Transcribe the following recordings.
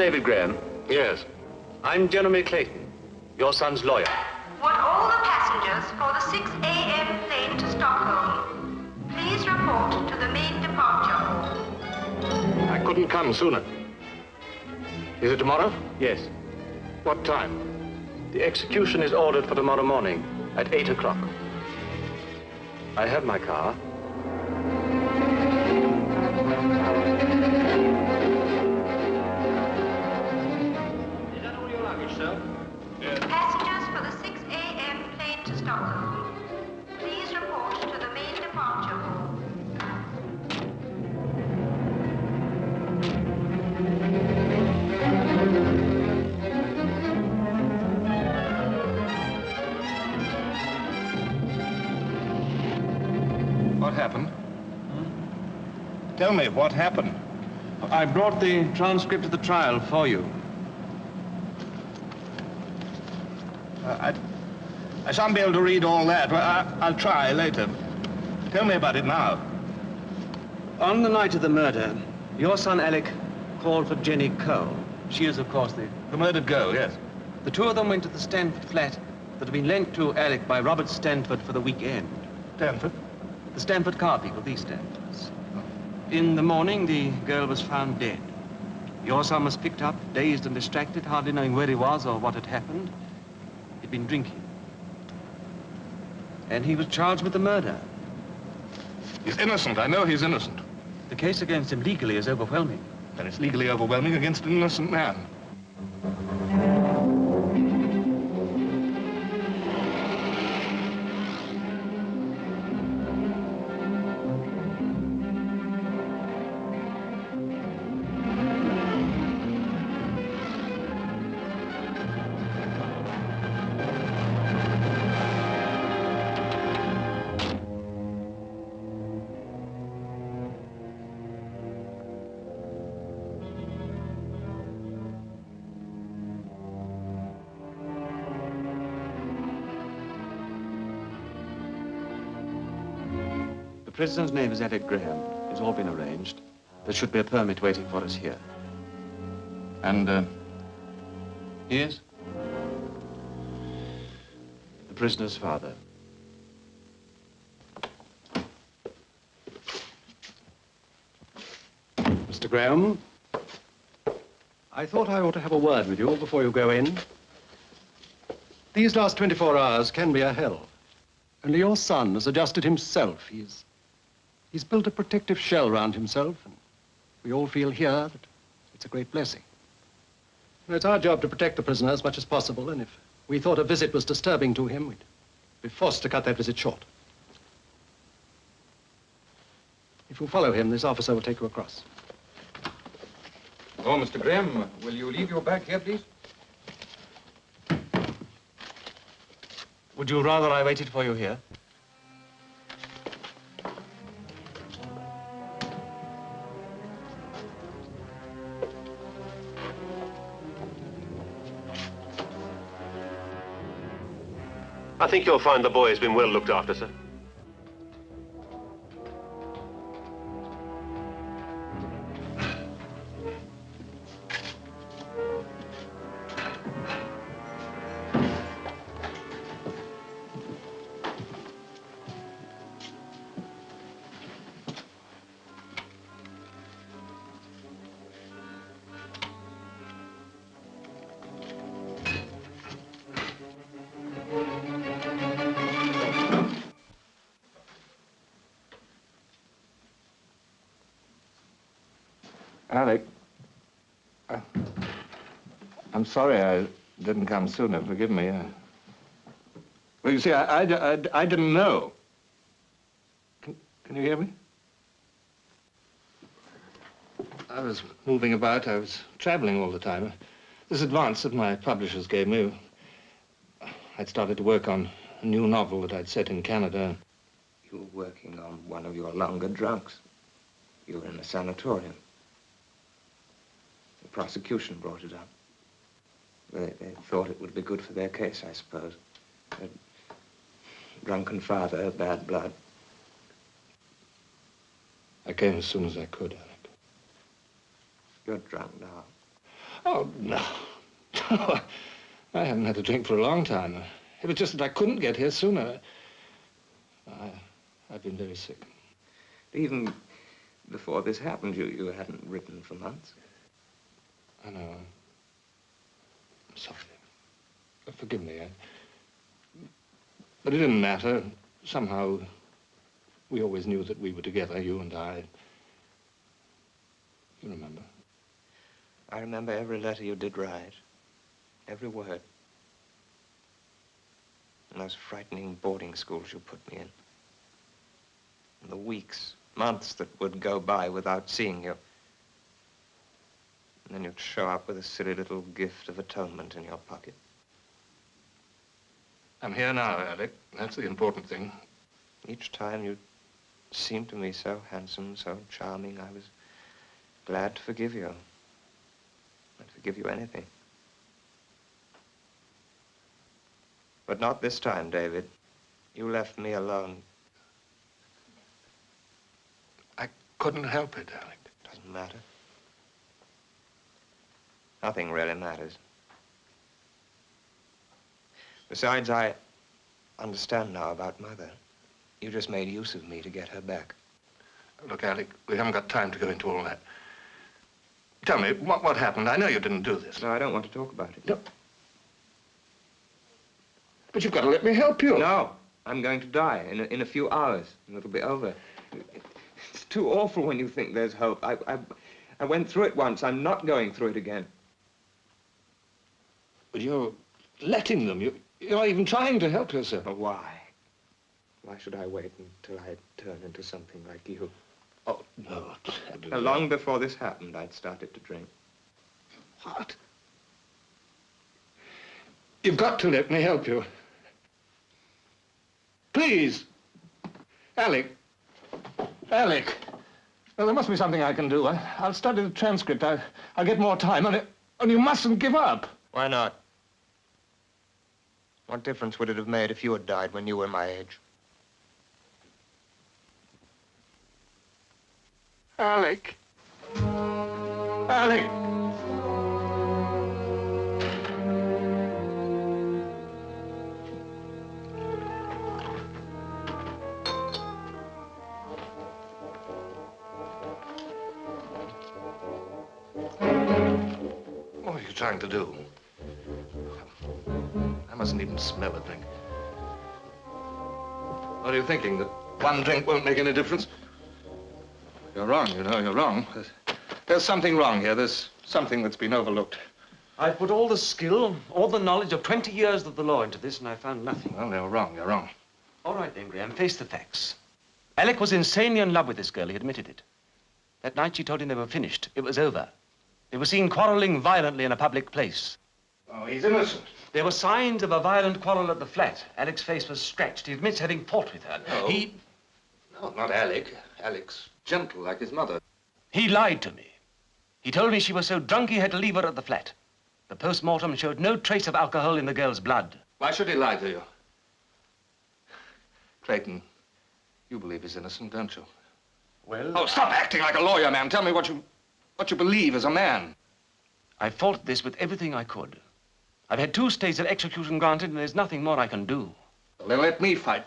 David Graham? Yes. I'm Jeremy Clayton, your son's lawyer. Want all the passengers for the 6 a.m. plane to Stockholm. Please report to the main departure hall. I couldn't come sooner. Is it tomorrow? Yes. What time? The execution is ordered for tomorrow morning at 8 o'clock. I have my car. Is that all your luggage, sir? Yes. Passengers for the 6 a.m. plane to Stockholm. Please report to the main departure hall. What happened? Tell me, what happened? I brought the transcript of the trial for you. I shan't be able to read all that. Well, I'll try later. Tell me about it now. On the night of the murder, your son Alec called for Jenny Cole. She is, of course, The murdered girl, yes. The two of them went to the Stanford flat that had been lent to Alec by Robert Stanford for the weekend. Stanford? The Stanford car people, these Stanfords. In the morning, the girl was found dead. Your son was picked up, dazed and distracted, hardly knowing where he was or what had happened. He'd been drinking. And he was charged with the murder. He's innocent. I know he's innocent. The case against him legally is overwhelming. And it's legally overwhelming against an innocent man. The prisoner's name is Alec Graham. It's all been arranged. There should be a permit waiting for us here. And, he is? The prisoner's father. Mr. Graham, I thought I ought to have a word with you before you go in. These last 24 hours can be a hell. Only your son has adjusted himself. He's built a protective shell around himself, and we all feel here that it's a great blessing. And it's our job to protect the prisoner as much as possible, and if we thought a visit was disturbing to him, we'd be forced to cut that visit short. If you follow him, this officer will take you across. Oh, Mr. Graham, will you leave your bag here, please? Would you rather I waited for you here? I think you'll find the boy has been well looked after, sir. Alec, I'm sorry I didn't come sooner. Forgive me. Well, you see, I didn't know. Can you hear me? I was moving about. I was traveling all the time. This advance that my publishers gave me, I'd started to work on a new novel that I'd set in Canada. You were working on one of your longer drugs. You were in a sanatorium. The prosecution brought it up. They thought it would be good for their case, I suppose. A drunken father, bad blood. I came as soon as I could, Alec. You're drunk now. Oh, no. I haven't had a drink for a long time. It was just that I couldn't get here sooner. I've been very sick. Even before this happened, you hadn't written for months. I know. I'm sorry. Forgive me. But it didn't matter. Somehow, we always knew that we were together, you and I. You remember? I remember every letter you did write. Every word. And those frightening boarding schools you put me in. And the weeks, months that would go by without seeing you. And then you'd show up with a silly little gift of atonement in your pocket. I'm here now, Alec. That's the important thing. Each time you seemed to me so handsome, so charming, I was glad to forgive you. I'd forgive you anything. But not this time, David. You left me alone. I couldn't help it, Alec. Doesn't matter. Nothing really matters. Besides, I understand now about Mother. You just made use of me to get her back. Look, Alec, we haven't got time to go into all that. Tell me, what happened? I know you didn't do this. No, I don't want to talk about it. No. But you've got to let me help you. No, I'm going to die in a few hours, and it'll be over. It's too awful when you think there's hope. I went through it once. I'm not going through it again. But you're letting them. You're not even trying to help yourself. But why? Why should I wait until I turn into something like you? Oh, no. Now, long before this happened, I'd started to drink. What? You've got to let me help you. Please. Alec. Alec. Well, there must be something I can do. I'll study the transcript. I'll get more time, and you mustn't give up. Why not? What difference would it have made if you had died when you were my age? Alec. Alec. What are you trying to do? I mustn't even smell a drink. What are you thinking, that one drink won't make any difference? You're wrong, you know, you're wrong. There's something wrong here. There's something that's been overlooked. I've put all the skill, all the knowledge of 20 years of the law into this, and I found nothing. Well, you're wrong, you're wrong. All right, then, Graham, face the facts. Alec was insanely in love with this girl. He admitted it. That night she told him they were finished. It was over. They were seen quarreling violently in a public place. Oh, he's innocent. There were signs of a violent quarrel at the flat. Alec's face was scratched. He admits having fought with her. No. No, not Alec. Alec's gentle, like his mother. He lied to me. He told me she was so drunk he had to leave her at the flat. The post-mortem showed no trace of alcohol in the girl's blood. Why should he lie to you? Clayton, you believe he's innocent, don't you? Well... Oh, stop acting like a lawyer, man. Tell me what you believe as a man. I fought this with everything I could. I've had 2 stays of execution granted, and there's nothing more I can do. Well, then let me fight.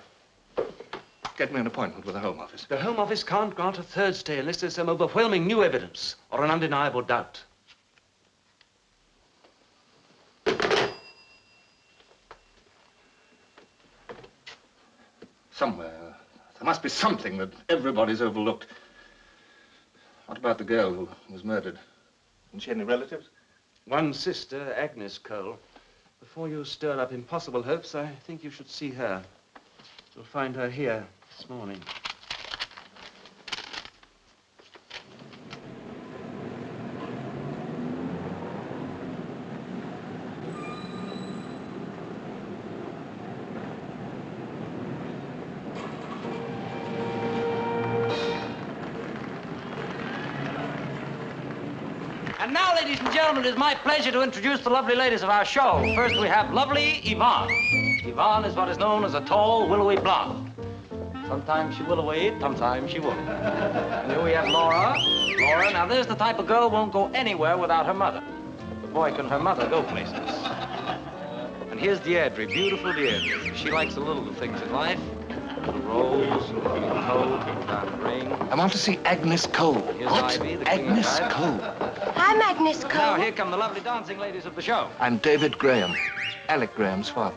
Get me an appointment with the Home Office. The Home Office can't grant a 3rd stay unless there's some overwhelming new evidence or an undeniable doubt. Somewhere, there must be something that everybody's overlooked. What about the girl who was murdered? Didn't she have any relatives? One sister, Agnes Cole. Before you stir up impossible hopes, I think you should see her. You'll find her here this morning. And now, ladies and gentlemen, it is my pleasure to introduce the lovely ladies of our show. First, we have lovely Yvonne. Yvonne is what is known as a tall, willowy blonde. Sometimes she will away, sometimes she won't. And here we have Laura. Laura, now there's the type of girl who won't go anywhere without her mother. boy can her mother go places. And here's Deirdre, beautiful Deirdre. She likes the little things in life. A rose, a little toad, a diamond ring. I want to see Agnes Cole. Here's What? Ivy, the Agnes Cole. I'm Agnes Cole. Now, here come the lovely dancing ladies of the show. I'm David Graham, Alec Graham's father.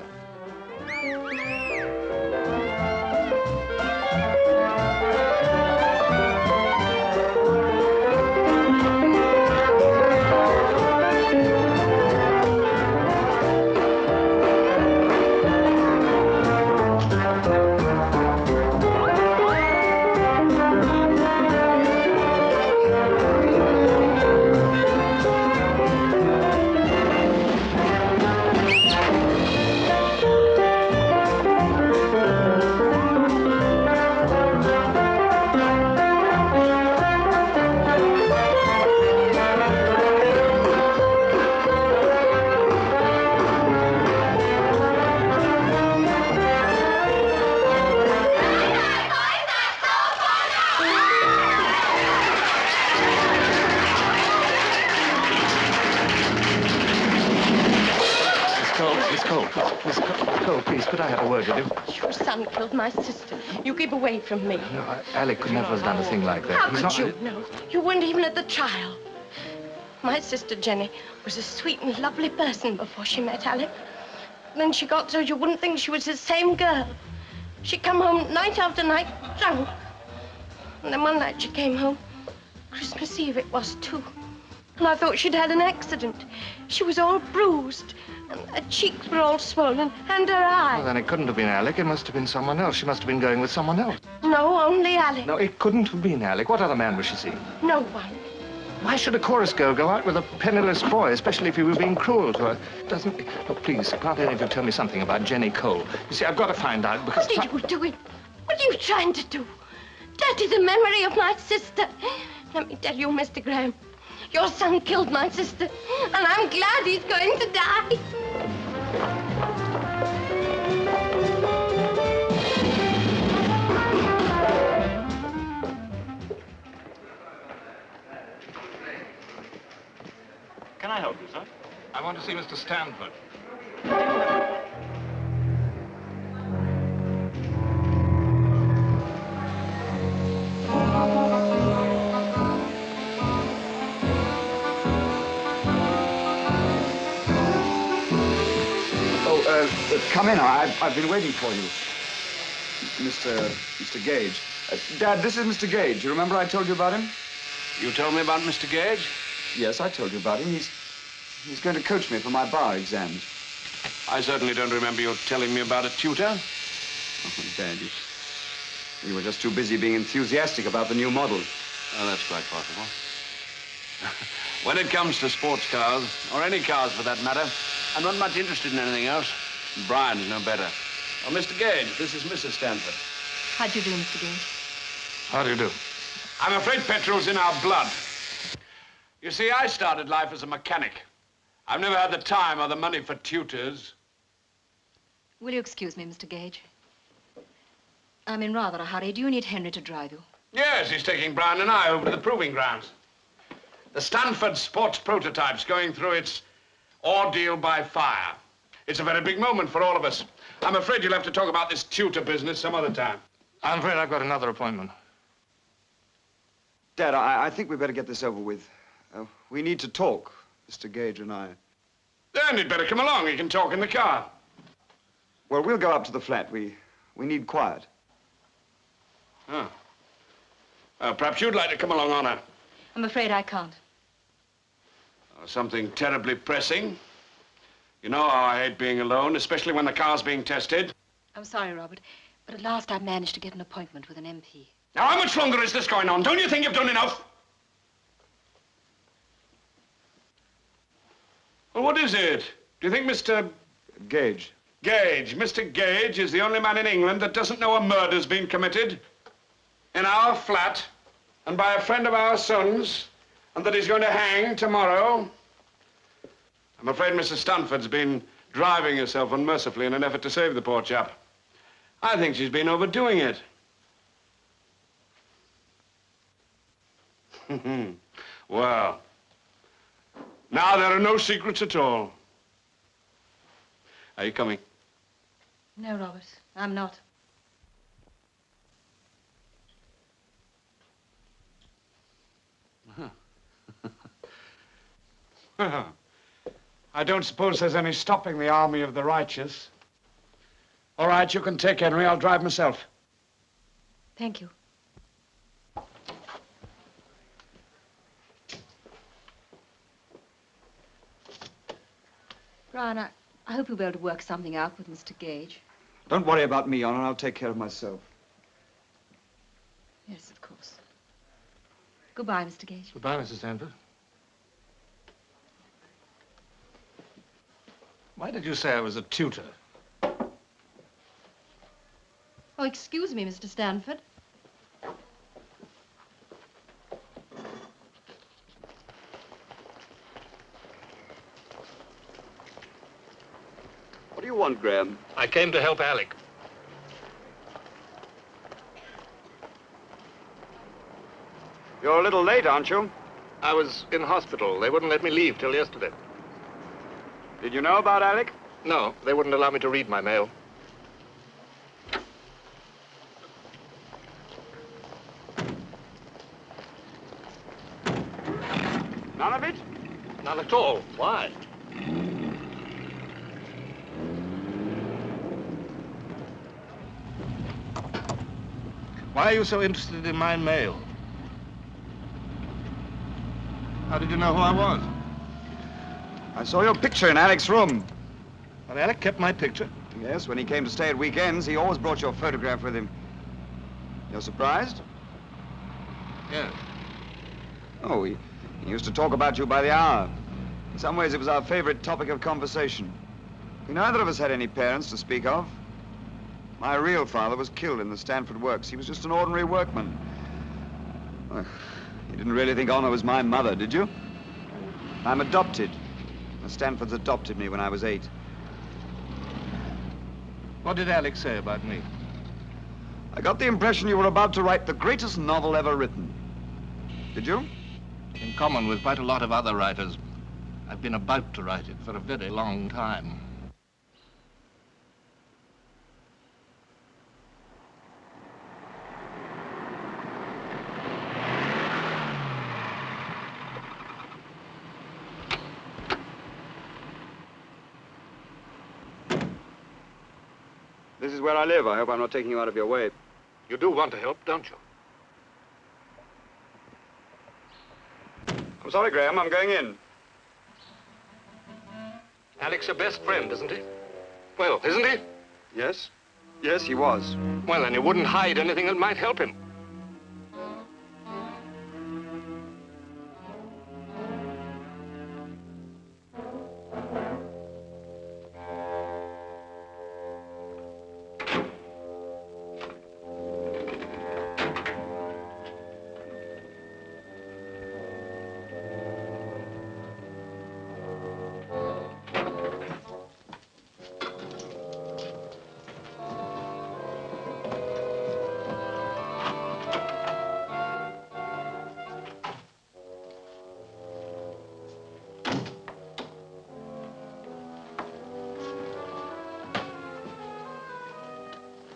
Could I have a word with you? Your son killed my sister. You keep away from me. No, Alec could never have done a thing like that. How could you know? You weren't even at the trial. My sister Jenny was a sweet and lovely person before she met Alec. Then she got so you wouldn't think she was the same girl. She'd come home night after night, drunk. And then one night she came home. Christmas Eve it was, too. And I thought she'd had an accident. She was all bruised. And her cheeks were all swollen, and her eyes. Well, then it couldn't have been Alec. It must have been someone else. She must have been going with someone else. No, only Alec. No, it couldn't have been Alec. What other man was she seeing? No one. Why should a chorus girl go out with a penniless boy, especially if he were being cruel to her? Doesn't... Oh, please, can't any of you tell me something about Jenny Cole? You see, I've got to find out because... What are you doing? What are you trying to do? Dirty the memory of my sister. Let me tell you, Mr. Graham, your son killed my sister, and I'm glad he's going to die. Can I help you, sir? I want to see Mr. Stanford. Come in. I've been waiting for you. Mr. Gage. Dad, this is Mr. Gage. You remember I told you about him? You told me about Mr. Gage? Yes, I told you about him. He's going to coach me for my bar exams. I certainly don't remember you telling me about a tutor. Oh, Dad, you were just too busy being enthusiastic about the new model. Oh, that's quite possible. When it comes to sports cars, or any cars for that matter, I'm not much interested in anything else. Brian's no better. Oh, Mr. Gage, this is Mrs. Stanford. How'd you do, Mr. Gage? How do you do? I'm afraid petrol's in our blood. You see, I started life as a mechanic. I've never had the time or the money for tutors. Will you excuse me, Mr. Gage? I'm in rather a hurry. Do you need Henry to drive you? Yes, he's taking Brian and I over to the proving grounds. The Stanford sports prototype's going through its ordeal by fire. It's a very big moment for all of us. I'm afraid you'll have to talk about this tutor business some other time. I'm afraid I've got another appointment. Dad, I think we better get this over with. We need to talk, Mr. Gage and I. Then you'd better come along. You can talk in the car. Well, we'll go up to the flat. We need quiet. Oh. Perhaps you'd like to come along, Honor. I'm afraid I can't. Something terribly pressing. You know how I hate being alone, especially when the car's being tested. I'm sorry, Robert, but at last I've managed to get an appointment with an MP. Now, how much longer is this going on? Don't you think you've done enough? Well, what is it? Do you think Mr. Gage? Gage. Mr. Gage is the only man in England that doesn't know a murder's been committed in our flat and by a friend of our son's, and that he's going to hang tomorrow? I'm afraid Mrs. Stanford's been driving herself unmercifully in an effort to save the poor chap. I think she's been overdoing it. Well, Now there are no secrets at all. Are you coming? No, Robert, I'm not. I don't suppose there's any stopping the army of the righteous. All right, you can take Henry. I'll drive myself. Thank you. Brian, I hope you'll be able to work something out with Mr. Gage. Don't worry about me, Honor. I'll take care of myself. Yes, of course. Goodbye, Mr. Gage. Goodbye, Mrs. Stanford. Why did you say I was a tutor? Oh, excuse me, Mr. Stanford. What do you want, Graham? I came to help Alec. You're a little late, aren't you? I was in hospital. They wouldn't let me leave till yesterday. Did you know about Alec? No, they wouldn't allow me to read my mail. None of it? None at all. Why? Why are you so interested in my mail? How did you know who I was? I saw your picture in Alec's room. Well, Alec kept my picture. Yes, when he came to stay at weekends, he always brought your photograph with him. You're surprised? Yes. Oh, he used to talk about you by the hour. In some ways, it was our favorite topic of conversation. We neither of us had any parents to speak of. My real father was killed in the Stanford works. He was just an ordinary workman. Well, you didn't really think Honor was my mother, did you? I'm adopted. The Stanfords adopted me when I was 8. What did Alec say about me? I got the impression you were about to write the greatest novel ever written. Did you? In common with quite a lot of other writers, I've been about to write it for a very long time. This is where I live. I hope I'm not taking you out of your way. You do want to help, don't you? I'm sorry, Graham. I'm going in. Alec's your best friend, isn't he? Well, isn't he? Yes? Yes, he was. Well, then you wouldn't hide anything that might help him.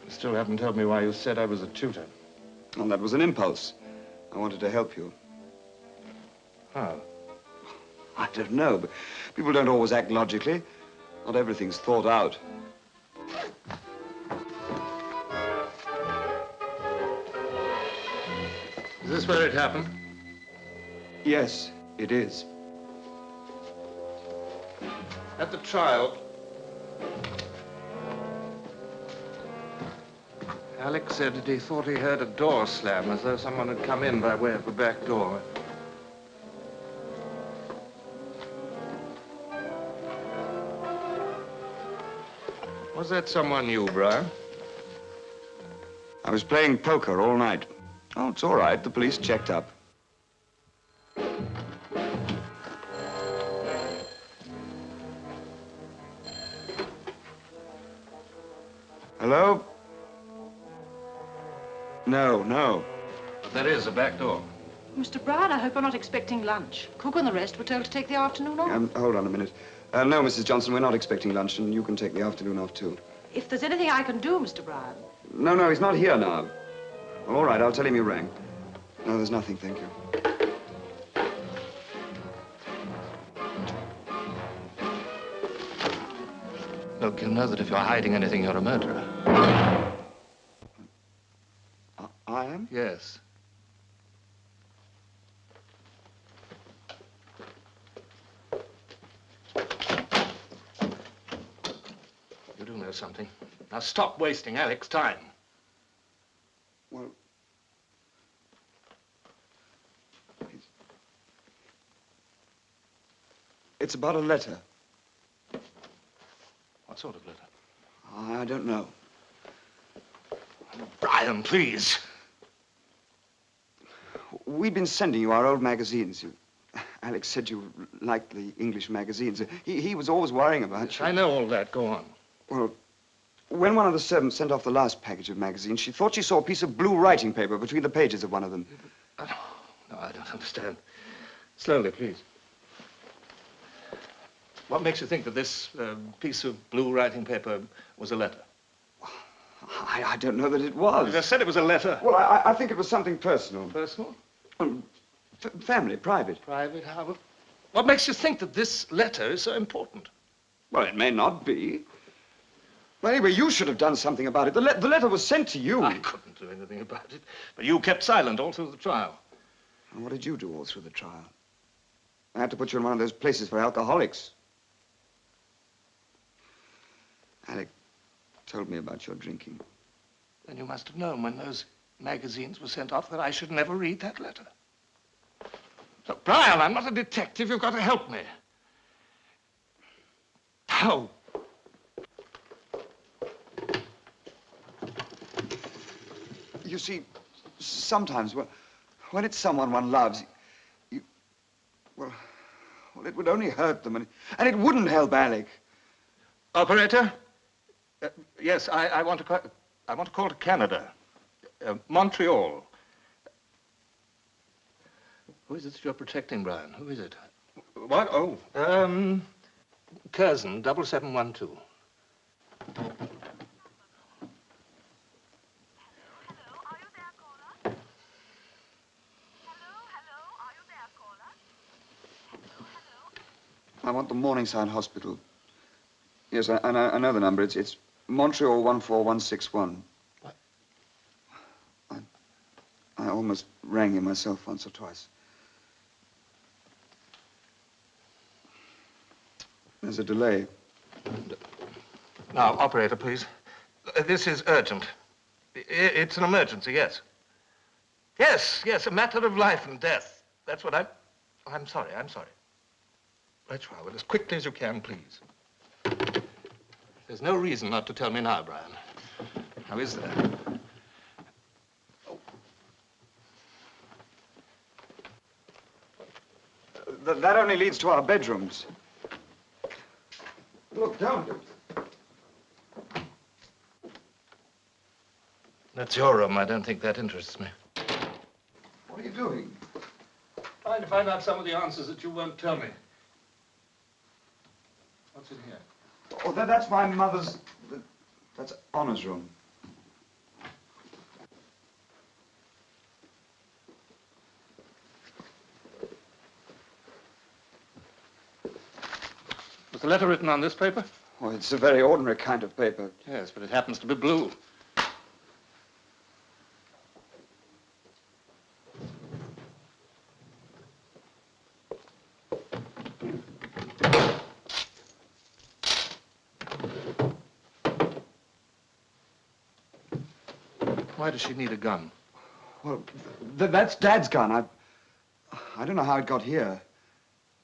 Still haven't told me why you said I was a tutor. Well, that was an impulse. I wanted to help you. How? I don't know, but people don't always act logically. Not everything's thought out. Is this where it happened? Yes, it is. At the trial, Alec said that he thought he heard a door slam, as though someone had come in by way of the back door. Was that someone you, Brian? I was playing poker all night. Oh, it's all right. The police checked up. Hello? No, no. But there is a back door. Mr. Bryan, I hope you're not expecting lunch. Cook and the rest were told to take the afternoon off. Hold on a minute. No, Mrs. Johnson, we're not expecting lunch, and you can take the afternoon off, too. If there's anything I can do, Mr. Bryan. No, he's not here now. Well, all right, I'll tell him you rang. No, there's nothing, thank you. Look, you know that if you're hiding anything, you're a murderer. I am? Yes. You do know something. Now stop wasting Alec's time. Well, it's about a letter. What sort of letter? I don't know. Brian, please. We've been sending you our old magazines. Alex said you liked the English magazines. He was always worrying about you. I know all that. Go on. Well, when one of the servants sent off the last package of magazines, she thought she saw a piece of blue writing paper between the pages of one of them. No, I don't understand. Slowly, please. What makes you think that this piece of blue writing paper was a letter? I don't know that it was. You just said it was a letter. Well, I think it was something personal. Personal? Family, private. Private? How? What makes you think that this letter is so important? Well, it may not be. Well, anyway, you should have done something about it. The letter was sent to you. I couldn't do anything about it. But you kept silent all through the trial. And what did you do all through the trial? I had to put you in one of those places for alcoholics. Alec told me about your drinking. Then you must have known when those magazines were sent off that I should never read that letter. Look, Brian, I'm not a detective. You've got to help me. How? You see, sometimes when it's someone one loves, well, it would only hurt them, and it wouldn't help Alec. Operator? Yes, I want to call to Canada. Montreal. Who is it that you're protecting, Brian? Who is it? What? Oh, Curzon, 7712. I want the Morningside Hospital. Yes, I know the number. It's Montreal 14161. What? I almost rang you myself once or twice. There's a delay. Now, operator, please. This is urgent. It's an emergency, yes. Yes, a matter of life and death. That's what I'm sorry. Right, well, as quickly as you can, please. There's no reason not to tell me now, Brian. How is there? That only leads to our bedrooms. Look, don't. That's your room. I don't think that interests me. What are you doing? Trying to find out some of the answers that you won't tell me. What's in here? Oh, that's my mother's... That's Honor's room. Was the letter written on this paper? Oh, it's a very ordinary kind of paper. Yes, but it happens to be blue. Why does she need a gun? Well, that's Dad's gun. I don't know how it got here.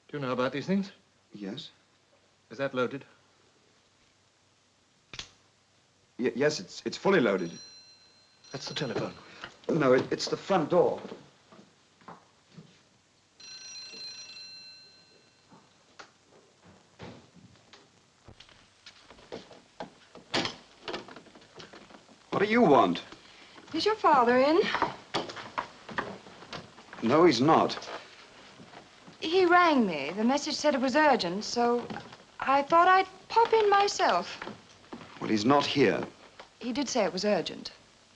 Do you know about these things? Yes. Is that loaded? Yes, it's fully loaded. That's the telephone. No, it's the front door. What do you want? Is your father in? No, he's not. He rang me. The message said it was urgent, so I thought I'd pop in myself. Well, he's not here. He did say it was urgent.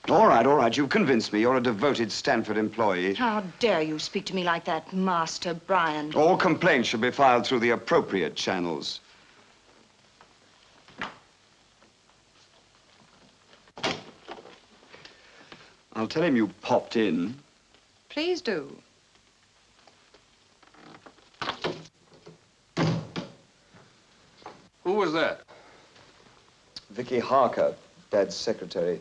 All right. You've convinced me. You're a devoted Stanford employee. How dare you speak to me like that, Master Brian? All complaints should be filed through the appropriate channels. I'll tell him you popped in. Please do. Who was that? Vicky Harker, Dad's secretary.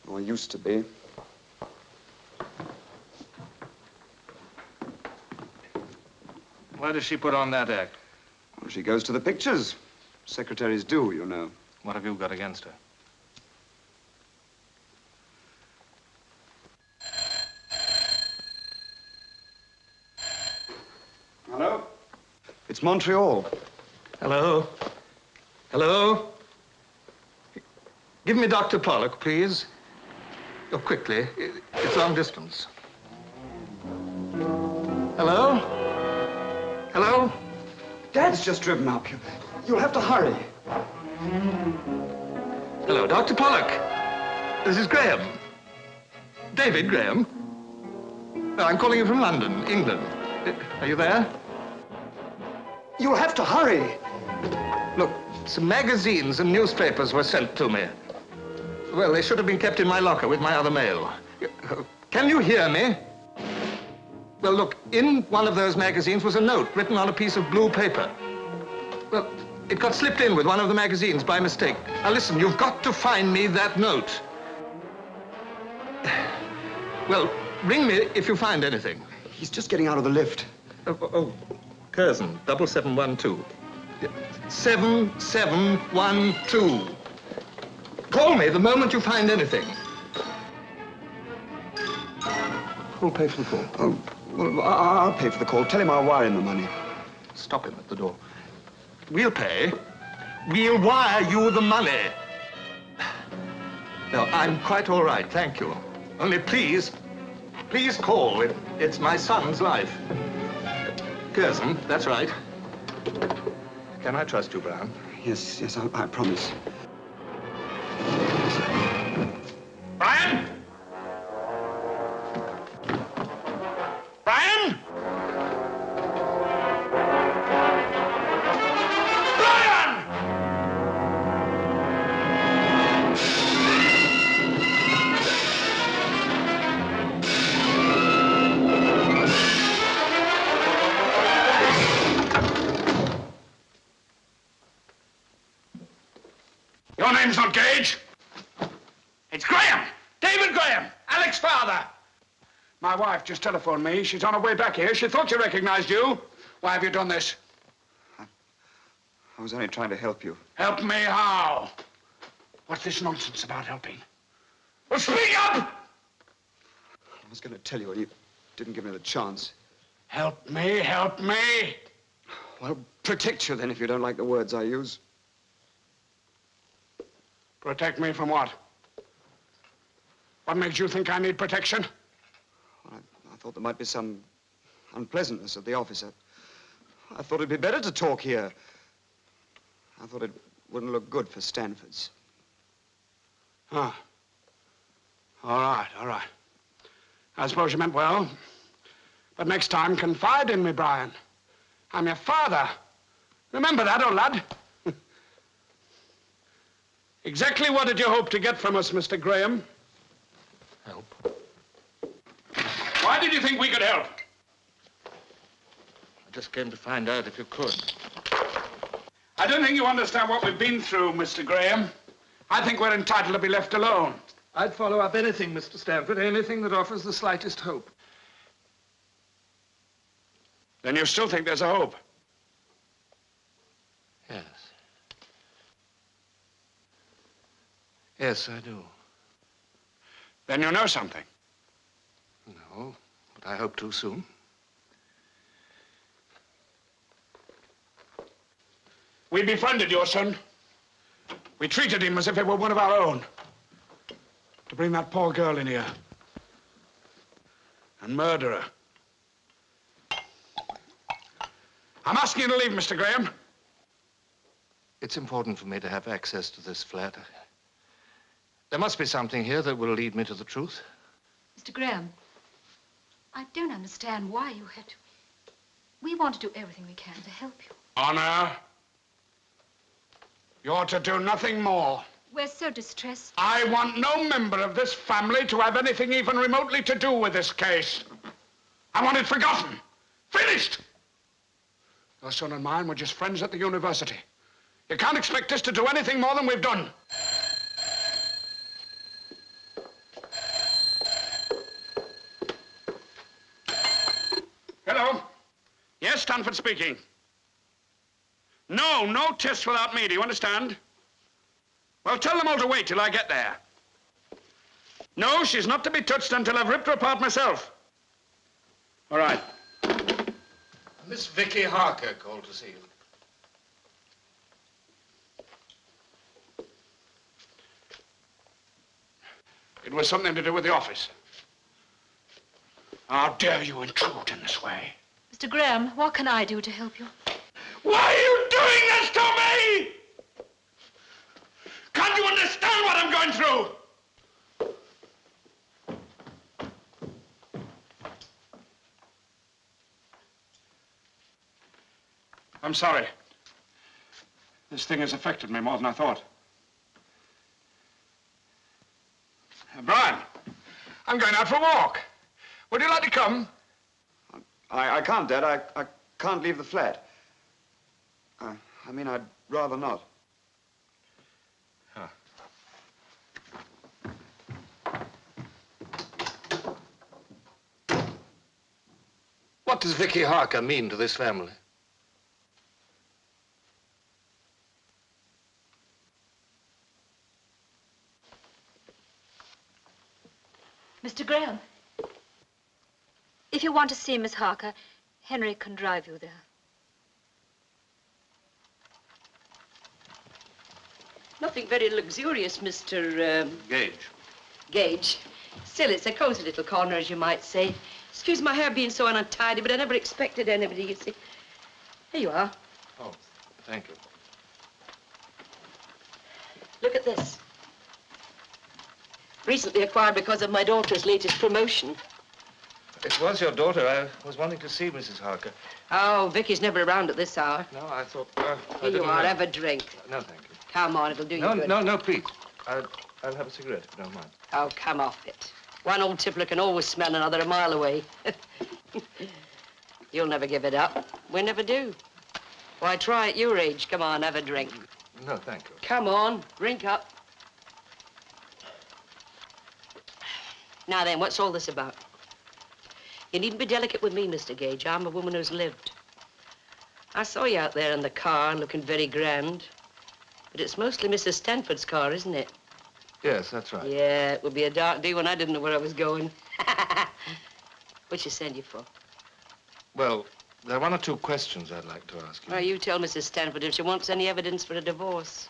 Or used to be. Why does she put on that act? Well, she goes to the pictures. Secretaries do, you know. What have you got against her? Hello? It's Montreal. Hello? Hello? Give me Dr. Pollock, please. Oh, quickly. It's long distance. Hello? Hello? Dad's just driven up. You'll have to hurry. Hello, Dr. Pollock. This is Graham. David Graham. I'm calling you from London, England. Are you there? You'll have to hurry. Look, some magazines and newspapers were sent to me. Well, they should have been kept in my locker with my other mail. Can you hear me? Well, look, in one of those magazines was a note written on a piece of blue paper. Well, it got slipped in with one of the magazines by mistake. Now, listen, you've got to find me that note. Well, ring me if you find anything. He's just getting out of the lift. Oh, Curzon, 7712. 7712. Call me the moment you find anything. Who'll pay for the call? Oh, well, I'll pay for the call. Tell him I'll wire him the money. Stop him at the door. We'll pay. We'll wire you the money. No, I'm quite all right, thank you. Only please call. It's my son's life. Curzon, that's right. Can I trust you, Brown? Yes, I promise. Brian? Brian? Brian! Your name's not Gage. It's Graham! David Graham! Alec's father! My wife just telephoned me. She's on her way back here. She thought she recognized you. Why have you done this? I was only trying to help you. Help me how? What's this nonsense about helping? Well, speak up! I was going to tell you, and you didn't give me the chance. Help me, help me! Well, protect you then if you don't like the words I use. Protect me from what? What makes you think I need protection? Well, I thought there might be some unpleasantness at the office. I thought it'd be better to talk here. I thought it wouldn't look good for Stanford's. Huh. All right. I suppose you meant well. But next time, confide in me, Brian. I'm your father. Remember that, old lad. Exactly what did you hope to get from us, Mr. Graham? Help. Why did you think we could help? I just came to find out if you could. I don't think you understand what we've been through, Mr. Graham. I think we're entitled to be left alone. I'd follow up anything, Mr. Stanford, anything that offers the slightest hope. Then you still think there's a hope? Yes. Yes, I do. Then you know something. No, but I hope to soon. We befriended your son. We treated him as if he were one of our own. To bring that poor girl in here. and murderer. I'm asking you to leave, Mr. Graham. It's important for me to have access to this flat. There must be something here that will lead me to the truth. Mr. Graham, I don't understand why you had to. We want to do everything we can to help you. Honor, you're to do nothing more. We're so distressed. I want no member of this family to have anything even remotely to do with this case. I want it forgotten. Finished! Your son and mine were just friends at the university. You can't expect us to do anything more than we've done. Hello? Yes, Stanford speaking. No tests without me, do you understand? Well, tell them all to wait till I get there. No, she's not to be touched until I've ripped her apart myself. All right. Miss Vicky Harker called to see you. It was something to do with the office. How dare you intrude in this way? Mr. Graham, what can I do to help you? Why are you doing this to me? Can't you understand what I'm going through? I'm sorry. This thing has affected me more than I thought. Brian, I'm going out for a walk. Would you like to come? I can't, Dad. I can't leave the flat. I mean, I'd rather not. Huh. What does Vicky Harker mean to this family? Mr. Graham, if you want to see Miss Harker, Henry can drive you there. Nothing very luxurious, Mr. Gage. Gage. Still, it's a cozy little corner, as you might say. Excuse my hair being so untidy, but I never expected anybody, you see. Here you are. Oh, thank you. Look at this. Recently acquired because of my daughter's latest promotion. It was your daughter. I was wanting to see Mrs. Harker. Oh, Vicky's never around at this hour. No, I thought... Here you are, have a drink. No, thank you. Come on, it'll do you good. No, please. I'll have a cigarette, if you don't mind. Oh, come off it. One old tippler can always smell another a mile away. You'll never give it up. We never do. Why, try at your age. Come on, have a drink. No, thank you. Come on, drink up. Now then, what's all this about? You needn't be delicate with me, Mr. Gage. I'm a woman who's lived. I saw you out there in the car, looking very grand. But it's mostly Mrs. Stanford's car, isn't it? Yes, that's right. Yeah, it would be a dark day when I didn't know where I was going. What'd she send you for? Well, there are one or two questions I'd like to ask you. Well, you tell Mrs. Stanford if she wants any evidence for a divorce.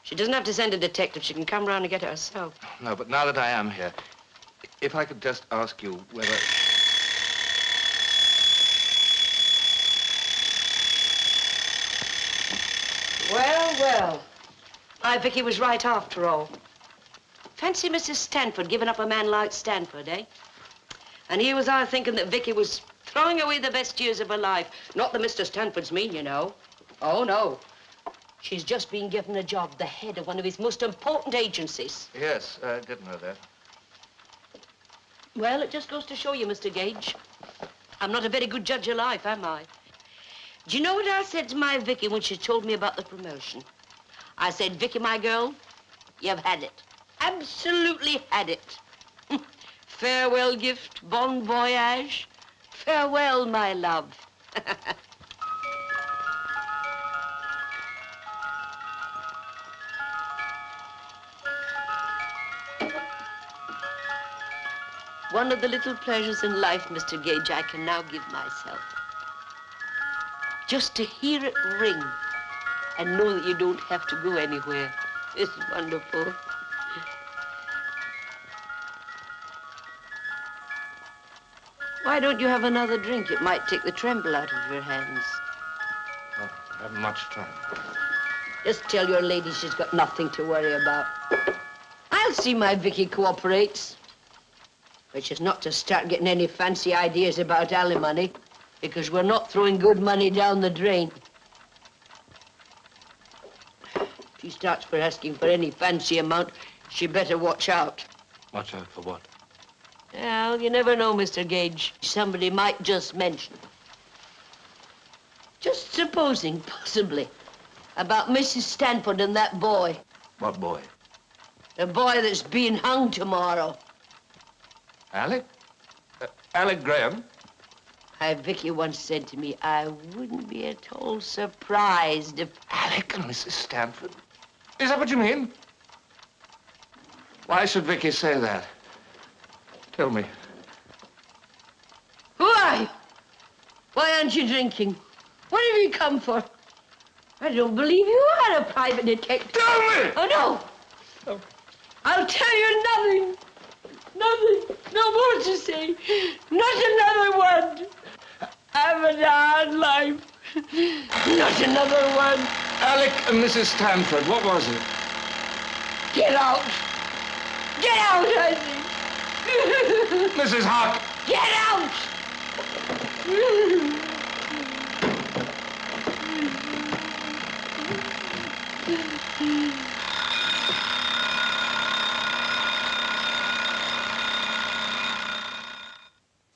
She doesn't have to send a detective. She can come round and get it herself. No, but now that I am here, if I could just ask you whether... Well. My Vicky was right after all. Fancy Mrs. Stanford giving up a man like Stanford, eh? And here was I thinking that Vicky was throwing away the best years of her life. Not that Mr. Stanford's mean, you know. Oh, no. She's just been given a job, the head of one of his most important agencies. Yes, I did know that. Well, it just goes to show you, Mr. Gage. I'm not a very good judge of life, am I? Do you know what I said to my Vicky when she told me about the promotion? I said, Vicky, my girl, you've had it. Absolutely had it. Farewell gift, bon voyage. Farewell, my love. One of the little pleasures in life, Mr. Gage, I can now give myself. Just to hear it ring and know that you don't have to go anywhere. It's wonderful. Why don't you have another drink? It might take the tremble out of your hands. Oh, I haven't much time. Just tell your lady she's got nothing to worry about. I'll see my Vicky cooperates. But she's not to start getting any fancy ideas about alimony, because we're not throwing good money down the drain. If she starts for asking for any fancy amount, she better watch out. Watch out for what? Well, you never know, Mr. Gage. Somebody might just mention. Just supposing, possibly, about Mrs. Stanford and that boy. What boy? The boy that's being hung tomorrow. Alec? Alec Graham? Vicky once said to me, I wouldn't be at all surprised if... Alec and Mrs. Stanford? Is that what you mean? Why should Vicky say that? Tell me. Who are you? Why aren't you drinking? What have you come for? I don't believe you are a private detective. Tell me! Oh, no. Oh. I'll tell you nothing. Nothing. No more to say. Not another word. Have a hard life. Not another word. Alec and Mrs. Stanford, what was it? Get out. Get out, I say. Mrs. Hart! Get out!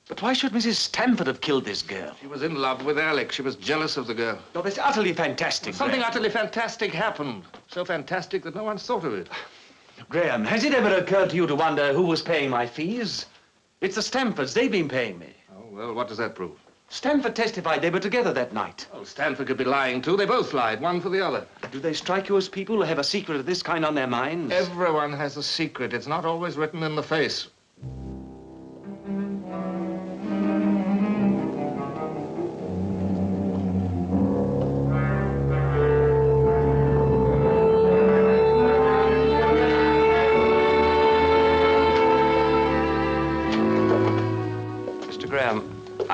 But why should Mrs. Stanford have killed this girl? She was in love with Alec. She was jealous of the girl. No, that's utterly fantastic, Something Graham. utterly fantastic happened. So fantastic that no one's thought of it. Graham, has it ever occurred to you to wonder who was paying my fees? It's the Stanfords. They've been paying me. Oh, well, what does that prove? Stanford testified they were together that night. Oh, Stanford could be lying, too. They both lied, one for the other. Do they strike you as people who have a secret of this kind on their minds? Everyone has a secret. It's not always written in the face.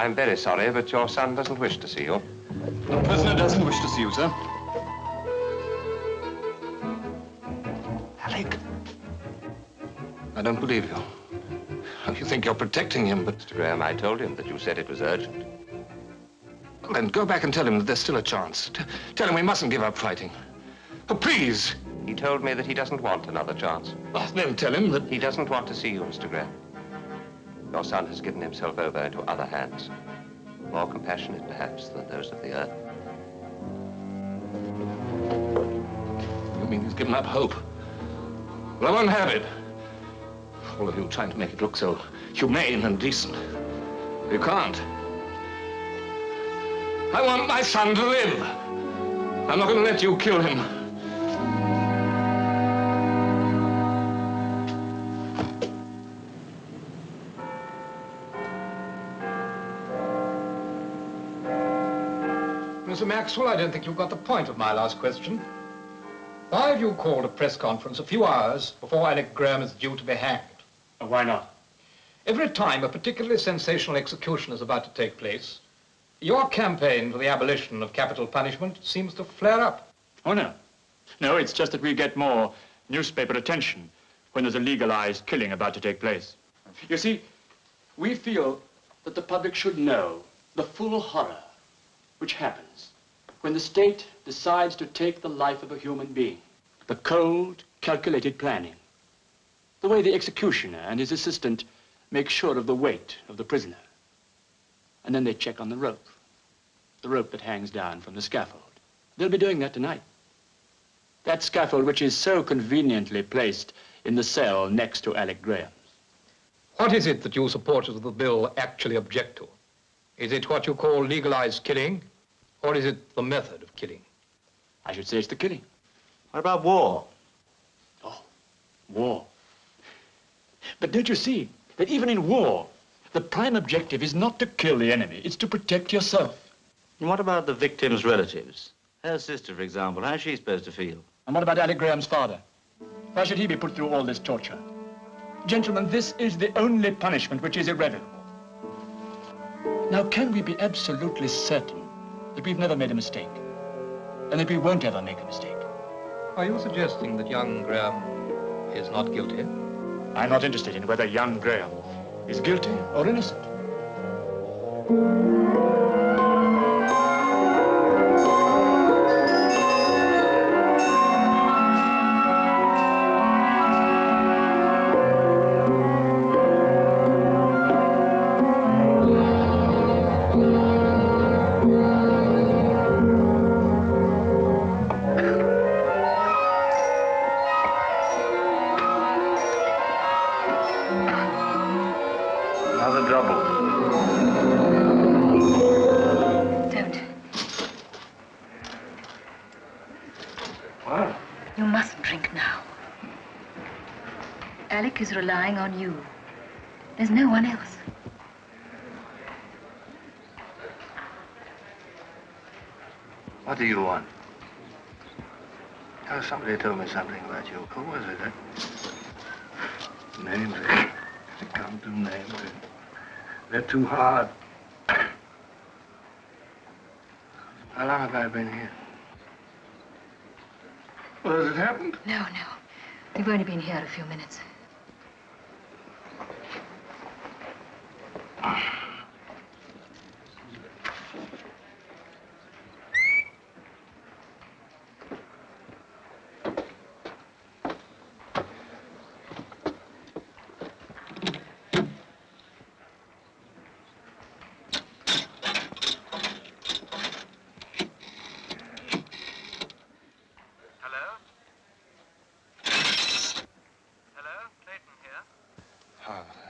I'm very sorry, but your son doesn't wish to see you. The prisoner doesn't wish to see you, sir. Alec. I don't believe you. You think you're protecting him, but... Mr. Graham, I told him that you said it was urgent. Well, then go back and tell him that there's still a chance. Tell him we mustn't give up fighting. Oh, please. He told me that he doesn't want another chance. Well, then tell him that... He doesn't want to see you, Mr. Graham. Your son has given himself over into other hands, more compassionate, perhaps, than those of the earth. You mean he's given up hope? Well, I won't have it. All of you trying to make it look so humane and decent. You can't. I want my son to live. I'm not going to let you kill him. Mr. Maxwell, I don't think you got the point of my last question. Why have you called a press conference a few hours before Alec Graham is due to be hanged? Why not? Every time a particularly sensational execution is about to take place, your campaign for the abolition of capital punishment seems to flare up. Oh, no. No, it's just that we get more newspaper attention when there's a legalized killing about to take place. You see, we feel that the public should know the full horror which happens when the state decides to take the life of a human being. The cold, calculated planning. The way the executioner and his assistant make sure of the weight of the prisoner. And then they check on the rope that hangs down from the scaffold. They'll be doing that tonight. That scaffold which is so conveniently placed in the cell next to Alec Graham's. What is it that you supporters of the bill actually object to? Is it what you call legalized killing, or is it the method of killing? I should say it's the killing. What about war? Oh, war. But don't you see that even in war, the prime objective is not to kill the enemy, it's to protect yourself. And what about the victim's relatives? Her sister, for example, how's she supposed to feel? And what about Alec Graham's father? Why should he be put through all this torture? Gentlemen, this is the only punishment which is irrevocable. Now, can we be absolutely certain that we've never made a mistake? And that we won't ever make a mistake? Are you suggesting that young Graham is not guilty? I'm not interested in whether young Graham is guilty or innocent. Another double. Don't. What? You mustn't drink now. Alec is relying on you. There's no one else. What do you want? Oh, somebody told me something about you. Who was it, Names. I can't do names. They're too hard. How long have I been here? Well, has it happened? No, no. We've only been here a few minutes.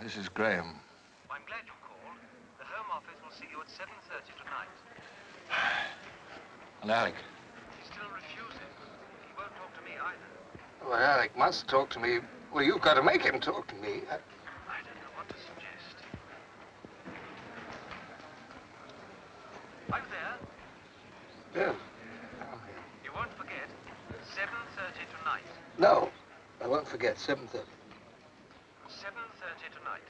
This is Graham. I'm glad you called. The Home Office will see you at 7:30 tonight. And Alec? He's still refusing. He won't talk to me either. Well, Alec must talk to me. Well, you've got to make him talk to me. I don't know what to suggest. Are you there? Yeah. You won't forget, 7:30 tonight. No, I won't forget, 7:30. 7:30 tonight.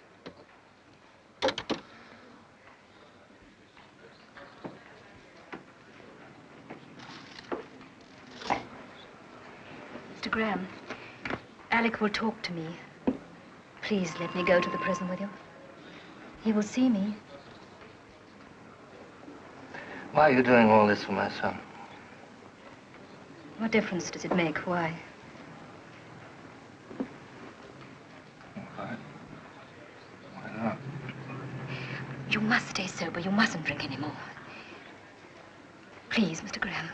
Mr. Graham, Alec will talk to me. Please let me go to the prison with you. He will see me. Why are you doing all this for my son? What difference does it make? Why? Why not? You must stay sober. You mustn't drink anymore. Please, Mr. Graham.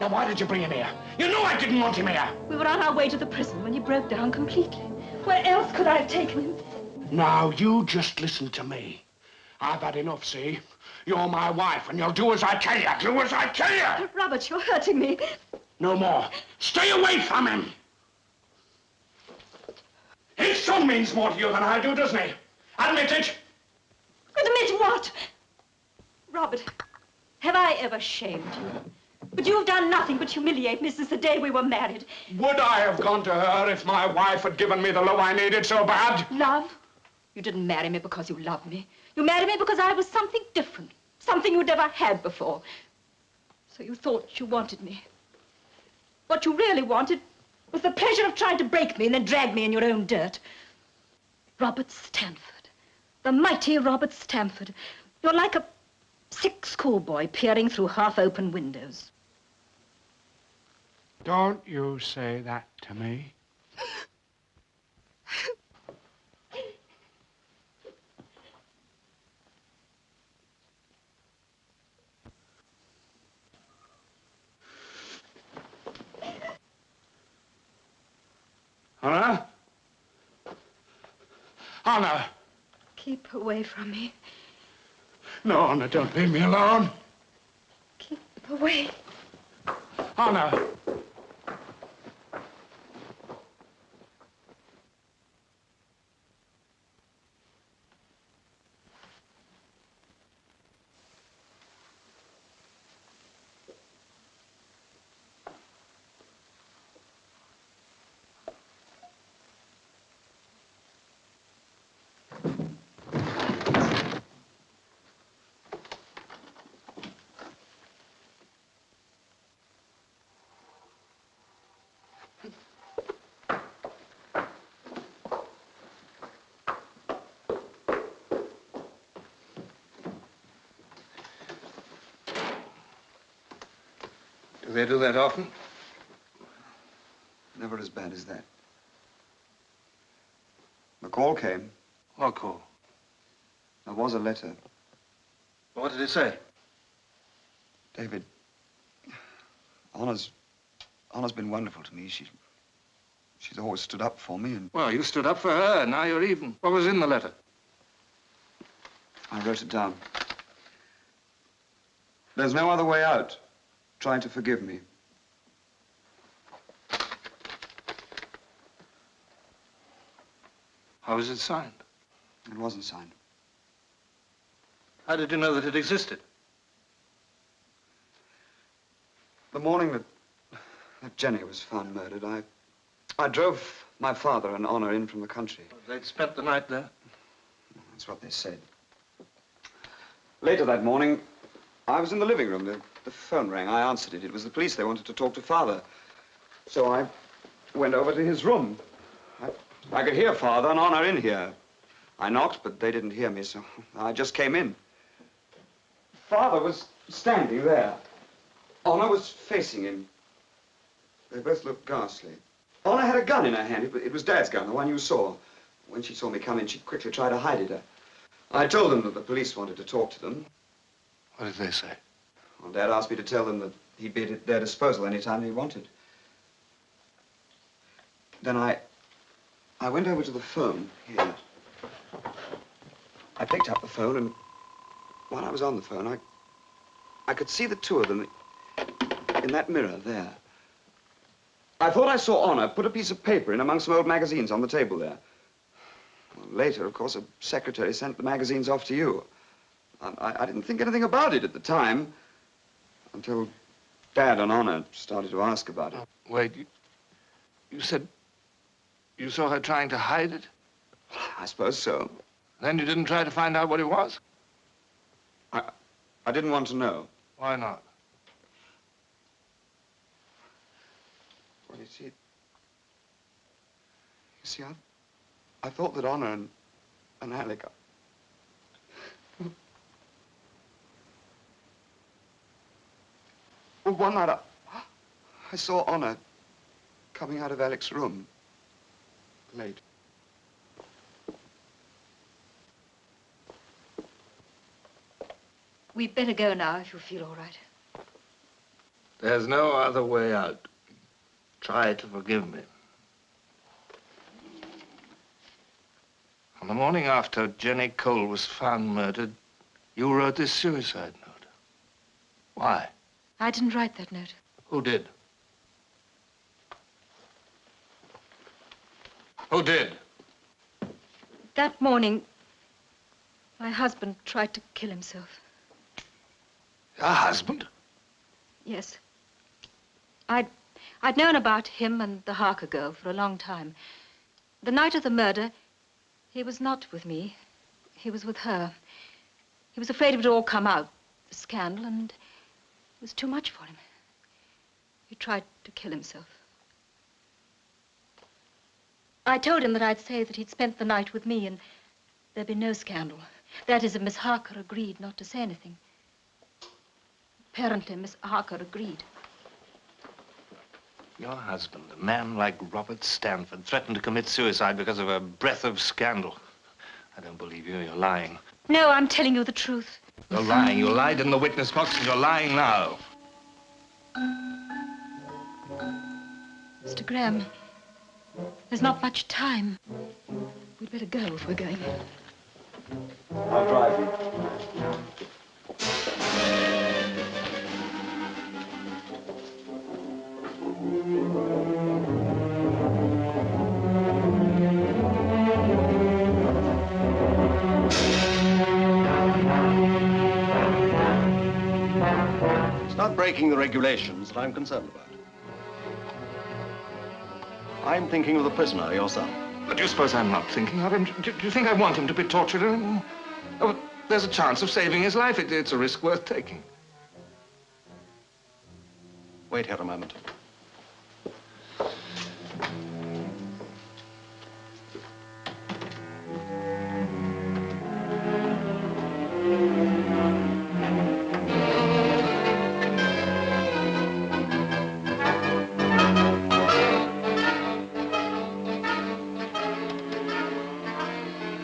Why did you bring him here? You knew I didn't want him here. We were on our way to the prison when he broke down completely. Where else could I have taken him? Now, you just listen to me. I've had enough, see? You're my wife, and you'll do as I tell you. Do as I tell you! Robert, you're hurting me. No more. Stay away from him. His son means more to you than I do, doesn't he? Admit it. Admit what? Robert, have I ever shamed you? But you've done nothing but humiliate me since the day we were married. Would I have gone to her if my wife had given me the love I needed so bad? Love? You didn't marry me because you loved me. You married me because I was something different, something you'd never had before. So you thought you wanted me. What you really wanted was the pleasure of trying to break me and then drag me in your own dirt. Robert Stanford, the mighty Robert Stanford. You're like a sick schoolboy peering through half-open windows. Don't you say that to me. Anna? Honor. Keep away from me. No, Honor, don't leave me alone. Keep away. Honor. Do they do that often? Never as bad as that. The call came. What call? There was a letter. What did it say? David, Honor's been wonderful to me. She's always stood up for me and... Well, you stood up for her. Now you're even. What was in the letter? I wrote it down. There's no other way out. Try to forgive me. How was it signed? It wasn't signed. How did you know that it existed? The morning that Jenny was found murdered, I drove my father and Honor in from the country. They'd spent the night there? That's what they said. Later that morning, I was in the living room. The phone rang. I answered it. It was the police. They wanted to talk to Father. So I went over to his room. I could hear Father and Honor in here. I knocked, but they didn't hear me, so I just came in. Father was standing there. Honor was facing him. They both looked ghastly. Honor had a gun in her hand. It was Dad's gun, the one you saw. When she saw me come in, she quickly tried to hide it. I told them that the police wanted to talk to them. What did they say? Well, Dad asked me to tell them that he'd be at their disposal any time he wanted. Then I went over to the phone here. I picked up the phone, and while I was on the phone, I could see the two of them in that mirror there. I thought I saw Honor put a piece of paper in among some old magazines on the table there. Well, later, of course, a secretary sent the magazines off to you. I didn't think anything about it at the time, until Dad and Honor started to ask about it. Wait, you said you saw her trying to hide it? I suppose so. Then you didn't try to find out what it was? I didn't want to know. Why not? Well, you see, I thought that Honor and Alec... Well, one night I saw Honor coming out of Alec's room late. We'd better go now if you feel all right. There's no other way out. Try to forgive me. On the morning after Jenny Cole was found murdered, you wrote this suicide note. Why? I didn't write that note. Who did? Who did? That morning, my husband tried to kill himself. Your husband? Yes. I'd known about him and the Harker girl for a long time. The night of the murder, he was not with me. He was with her. He was afraid it would all come out, the scandal, and it was too much for him. He tried to kill himself. I told him that I'd say that he'd spent the night with me and there'd be no scandal. That is, if Miss Harker agreed not to say anything. Apparently, Miss Harker agreed. Your husband, a man like Robert Stanford, threatened to commit suicide because of a breath of scandal. I don't believe you. You're lying. No, I'm telling you the truth. You're lying. You lied in the witness box, and you're lying now. Mr. Graham, there's not much time. We'd better go if we're going. I'll drive you. Start breaking the regulations that I'm concerned about. I'm thinking of the prisoner, your son. But do you suppose I'm not thinking of him? Do you think I want him to be tortured anymore? Oh, there's a chance of saving his life. It's a risk worth taking. Wait here a moment.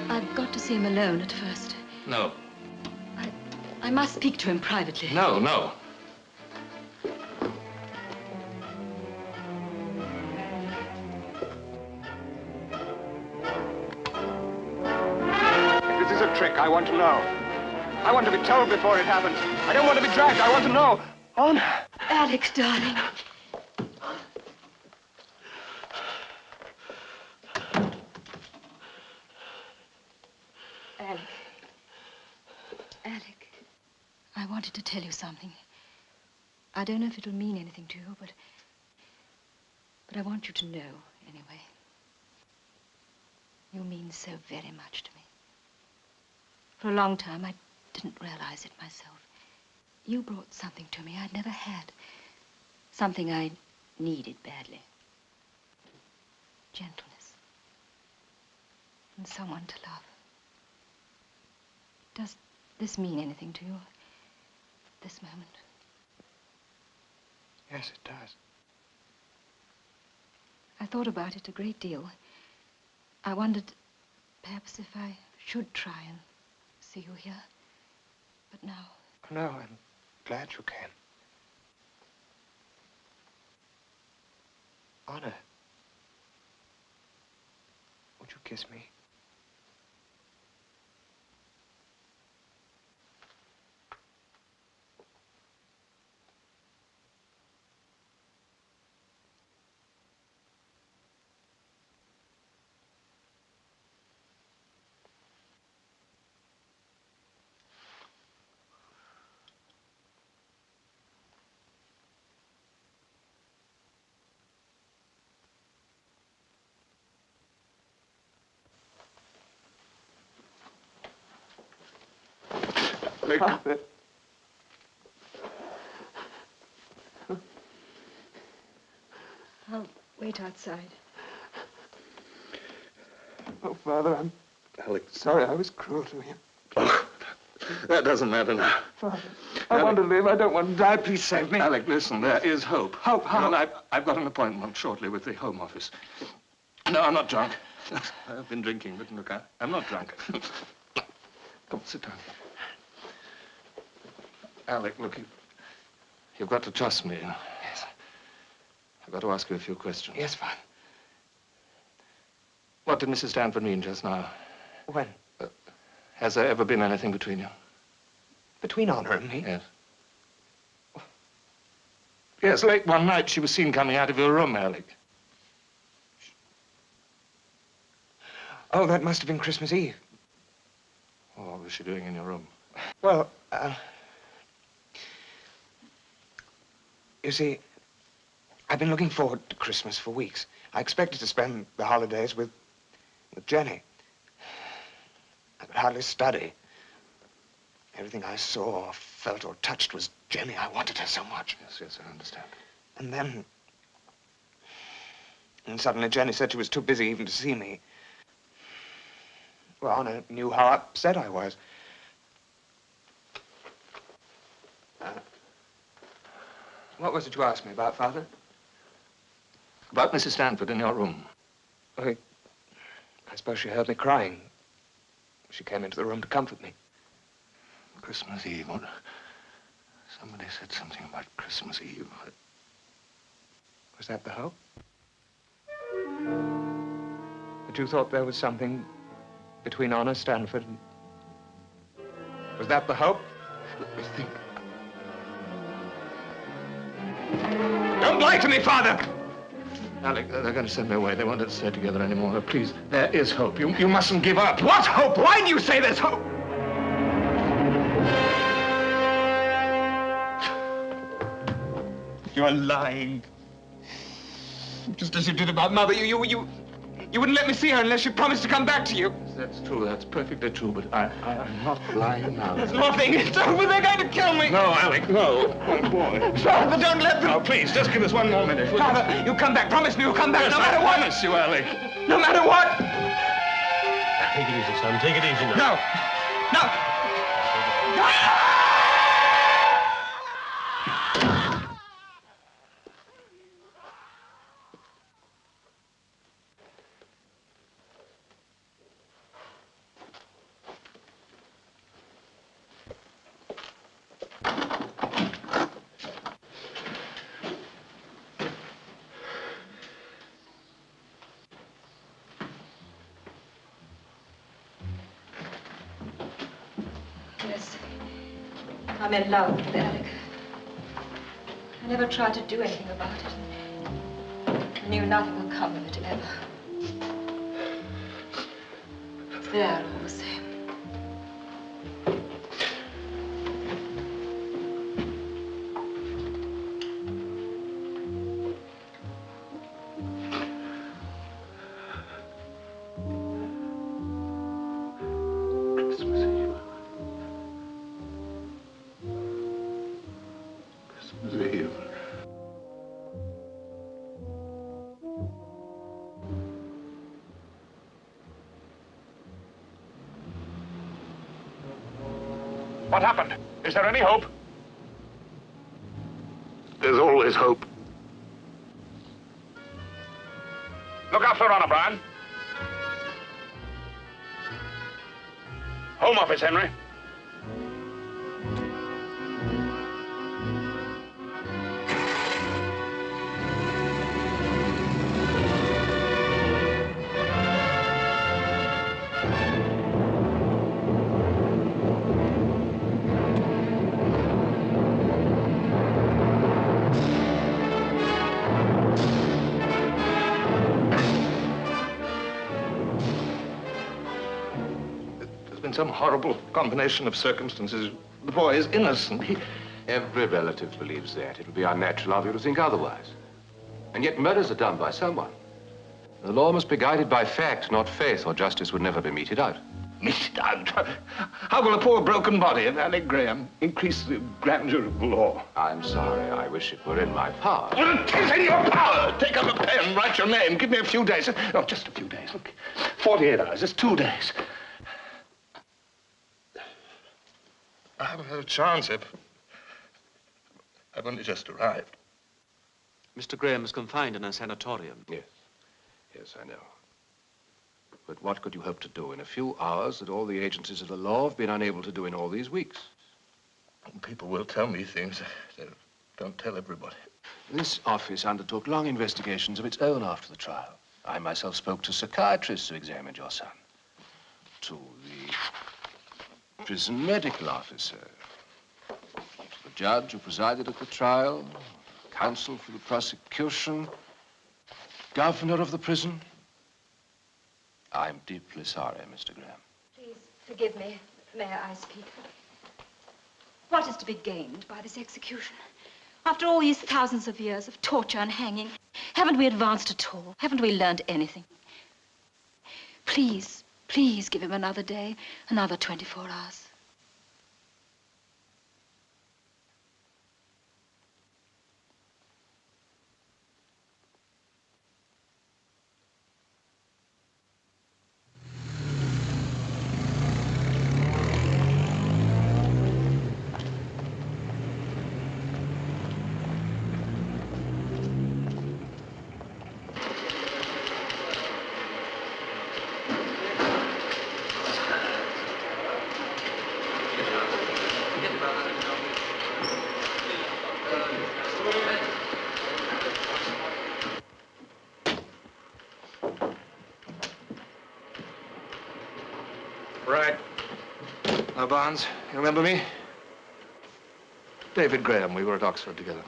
I've got to see him alone at first. No. I must speak to him privately. No, no. If this is a trick, I want to know. I want to be told before it happens. I don't want to be dragged. I want to know. On. Alex, darling. Alec, I wanted to tell you something. I don't know if it'll mean anything to you, but I want you to know, anyway. You mean so very much to me. For a long time, I didn't realize it myself. You brought something to me I'd never had. Something I needed badly. Gentleness. And someone to love. Does this mean anything to you? This moment? Yes, it does. I thought about it a great deal. I wondered perhaps if I should try and see you here. But now... No, I'm glad you came. Anna, would you kiss me? Father. I'll wait outside. Oh, Father, I'm sorry I was cruel to you. Oh, that doesn't matter now. Father, I want to live. I don't want to die. Please save me. Alec, listen, there is hope. Hope? How? Well, I've got an appointment shortly with the Home Office. No, I'm not drunk. I've been drinking, but look, I'm not drunk. Come, sit down. Alec, look, you've got to trust me. Yes. I've got to ask you a few questions. Yes, Father. What did Mrs. Stanford mean just now? When? Has there ever been anything between you? Between Honor and me? Yes. Yes, late one night she was seen coming out of your room, Alec. Oh, that must have been Christmas Eve. Oh, what was she doing in your room? Well, you see, I've been looking forward to Christmas for weeks. I expected to spend the holidays with Jenny. I could hardly study. Everything I saw, felt, or touched was Jenny. I wanted her so much. Yes, yes, I understand. And then suddenly Jenny said she was too busy even to see me. Well, Anna knew how upset I was. What was it you asked me about, Father? About Mrs. Stanford in your room. I suppose she heard me crying. She came into the room to comfort me. Christmas Eve. What? Somebody said something about Christmas Eve. Was that the hope? But you thought there was something between Honor Stanford and... Was that the hope? Let me think. Don't lie to me, Father! Alec, they're going to send me away. They won't let us stay together anymore. Please, there is hope. You mustn't give up. What hope? Why do you say there's hope? You're lying. Just as you did about Mother. You wouldn't let me see her unless you promised to come back to you. That's true. That's perfectly true. But I'm not lying now. There's nothing. It's over. They're going to kill me. No, Alec, no. Oh, boy. Father, don't let them. No, please, just give us one more minute. Father, you'll come back. Promise me you'll come back Yes, no matter I what. promise you, Alec. No matter what. Take it easy, son. Take it easy now. No. No. Yes, I'm in love with Alec. I never tried to do anything about it. I knew nothing would come of it ever. There, all the same. What happened? Is there any hope? There's always hope. Look after Honor, Brian. Home office, Henry. Some horrible combination of circumstances. The boy is innocent. Every relative believes that. It would be unnatural of you to think otherwise. And yet murders are done by someone. The law must be guided by fact, not faith, or justice would never be meted out. Meted out? How will a poor broken body of Alec Graham increase the grandeur of the law? I'm sorry. I wish it were in my power. Well, it is in your power. Take up a pen, write your name. Give me a few days. No, just a few days. Look, 48 hours. That's 2 days. I haven't had a chance yet. I've only just arrived. Mr. Graham is confined in a sanatorium. Yes. Yes, I know. But what could you hope to do in a few hours that all the agencies of the law have been unable to do in all these weeks? People will tell me things they don't tell everybody. This office undertook long investigations of its own after the trial. I myself spoke to psychiatrists who examined your son, to the prison medical officer, to the judge who presided at the trial, counsel for the prosecution, governor of the prison. I'm deeply sorry, Mr. Graham. Please forgive me. May I speak? What is to be gained by this execution? After all these thousands of years of torture and hanging, haven't we advanced at all? Haven't we learned anything? Please, please give him another day, another 24 hours. Barnes. You remember me? David Graham. We were at Oxford together.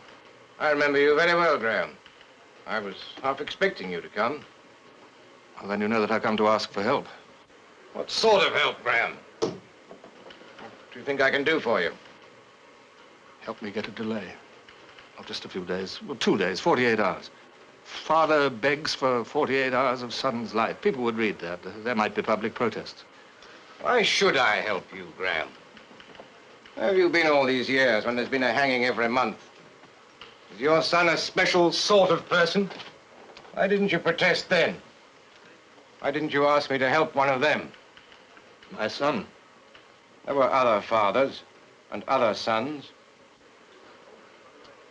I remember you very well, Graham. I was half expecting you to come. Well, then you know that I come to ask for help. What sort of help, Graham? What do you think I can do for you? Help me get a delay. Of just a few days. Well, 2 days, 48 hours. Father begs for 48 hours of son's life. People would read that. There might be public protests. Why should I help you, Graham? Where have you been all these years when there's been a hanging every month? Is your son a special sort of person? Why didn't you protest then? Why didn't you ask me to help one of them? My son. There were other fathers and other sons.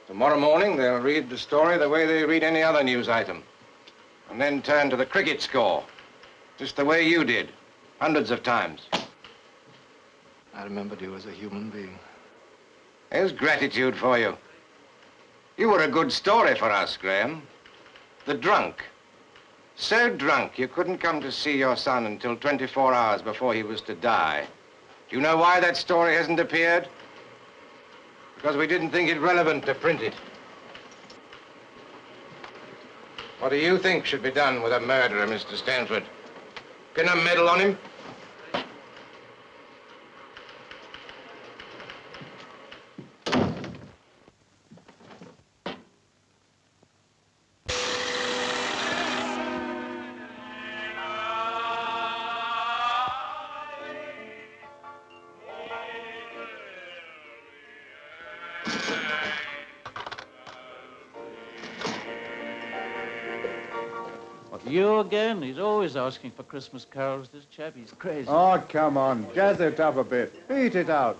Tomorrow morning, they'll read the story the way they read any other news item. And then turn to the cricket score, just the way you did, hundreds of times. I remembered you as a human being. There's gratitude for you. You were a good story for us, Graham. The drunk. So drunk, you couldn't come to see your son until 24 hours before he was to die. Do you know why that story hasn't appeared? Because we didn't think it relevant to print it. What do you think should be done with a murderer, Mr. Stanford? Pin a medal on him? You again? He's always asking for Christmas carols, this chap. He's crazy. Oh, come on. Jazz it up a bit. Beat it out.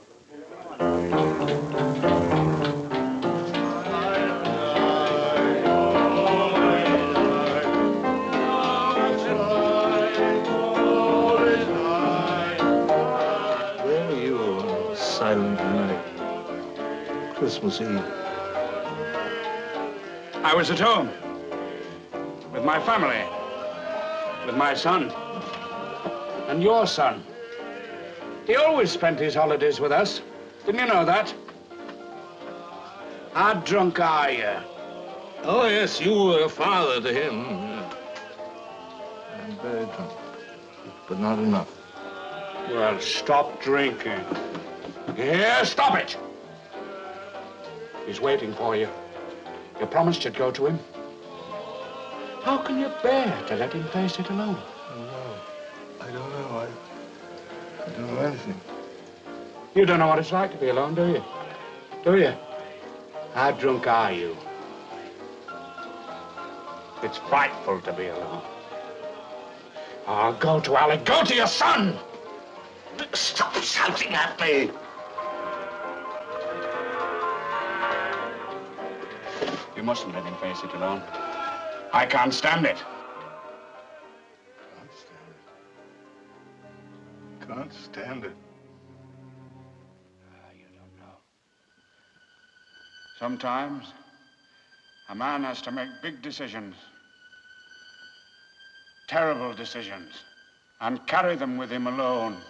Where were you on a silent night? Christmas Eve. I was at home. With my family. With my son. And your son. He always spent his holidays with us. Didn't you know that? How drunk are you? Oh, yes, you were a father to him. I'm very drunk, but not enough. Well, stop drinking. Here, stop it! He's waiting for you. You promised you'd go to him. How can you bear to let him face it alone? I don't know. I don't know anything. You don't know what it's like to be alone, do you? Do you? How drunk are you? It's frightful to be alone. Oh, go to Alec. Go to your son! Stop shouting at me! You mustn't let him face it alone. I can't stand it. Can't stand it. You don't know. Sometimes, a man has to make big decisions. Terrible decisions. And carry them with him alone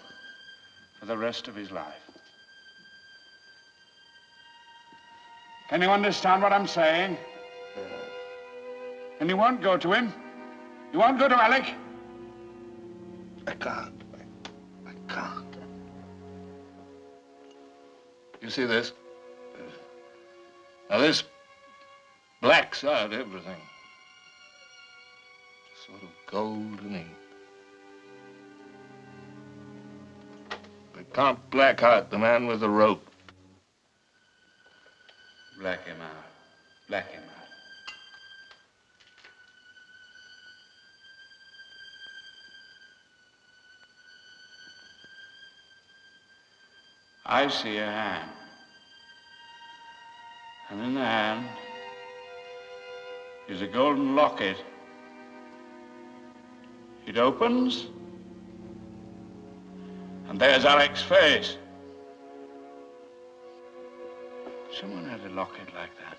for the rest of his life. Can you understand what I'm saying? And you won't go to him? You won't go to Alec? I can't. I can't. You see this? Now this blacks out everything. Sort of golden ink. But can't black out the man with the rope. Black him out. Black him out. I see a hand. And in the hand is a golden locket. It opens, and there's Alec's face. Someone had a locket like that.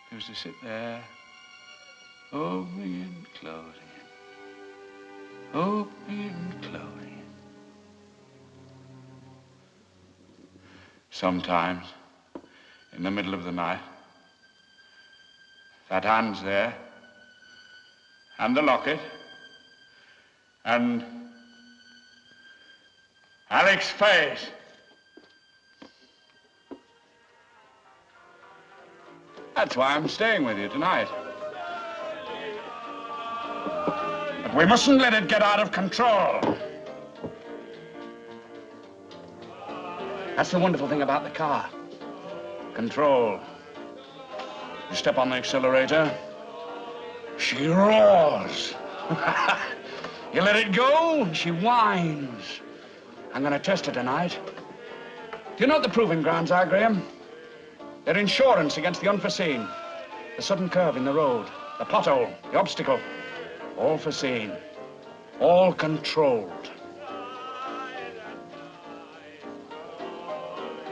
He used to sit there, opening and closing it, opening and closing it. Sometimes, in the middle of the night, that hand's there, and the locket, and Alec's face. That's why I'm staying with you tonight. But we mustn't let it get out of control. That's the wonderful thing about the car. Control. You step on the accelerator, she roars. You let it go, she whines. I'm gonna test her tonight. Do you know what the proving grounds are, Graham? They're insurance against the unforeseen. The sudden curve in the road, the pothole, the obstacle. All foreseen, all controlled.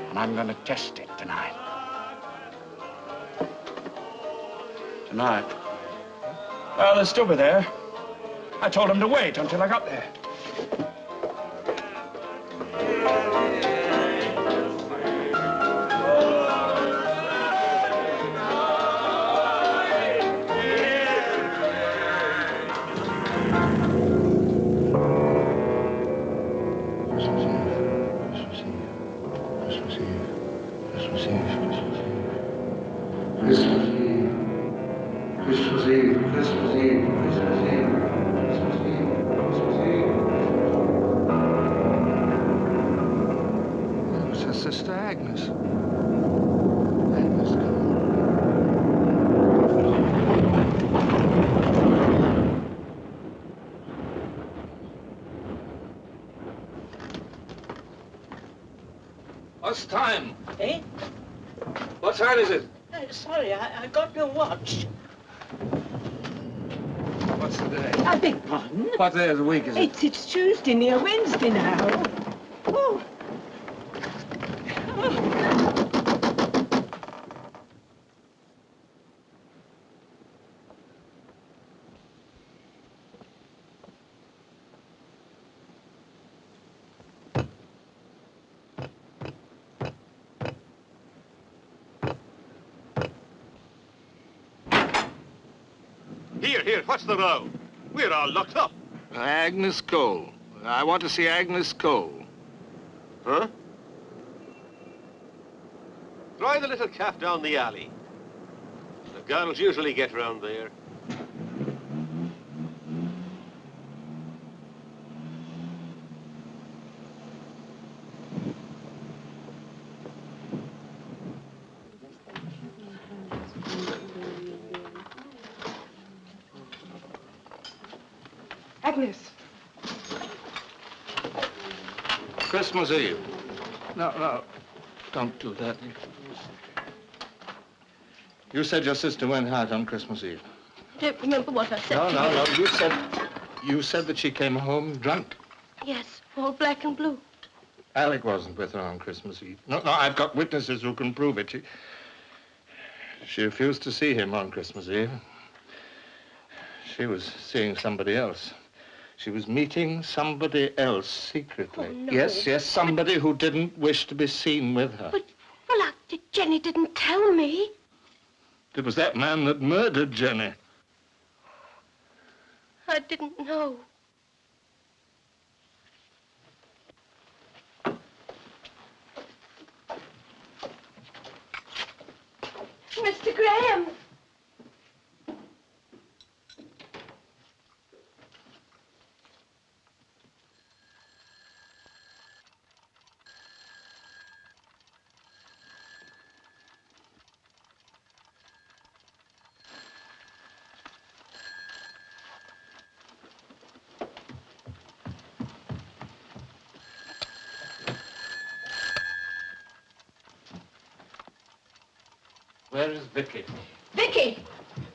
And I'm gonna test it tonight. Tonight? Well, they'll still be there. I told them to wait until I got there. What's time? Eh? What time is it? Sorry, I got no watch. What's the day? I beg pardon? What day of the week is it? It's Tuesday near Wednesday now. Oh. Here, what's the row? We're all locked up. Agnes Cole. I want to see Agnes Cole. Huh? Drive the little calf down the alley. The girls usually get round there. Agnes. Christmas Eve. No, don't do that. You said your sister went out on Christmas Eve. I don't remember what I said to you. No. You said that she came home drunk. Yes, all black and blue. Alec wasn't with her on Christmas Eve. No, I've got witnesses who can prove it. She refused to see him on Christmas Eve. She was seeing somebody else. She was meeting somebody else secretly. Oh, no. Yes, somebody who didn't wish to be seen with her. Well, Jenny didn't tell me. It was that man that murdered Jenny. I didn't know. Mr. Graham. Where is Vicky? Vicky!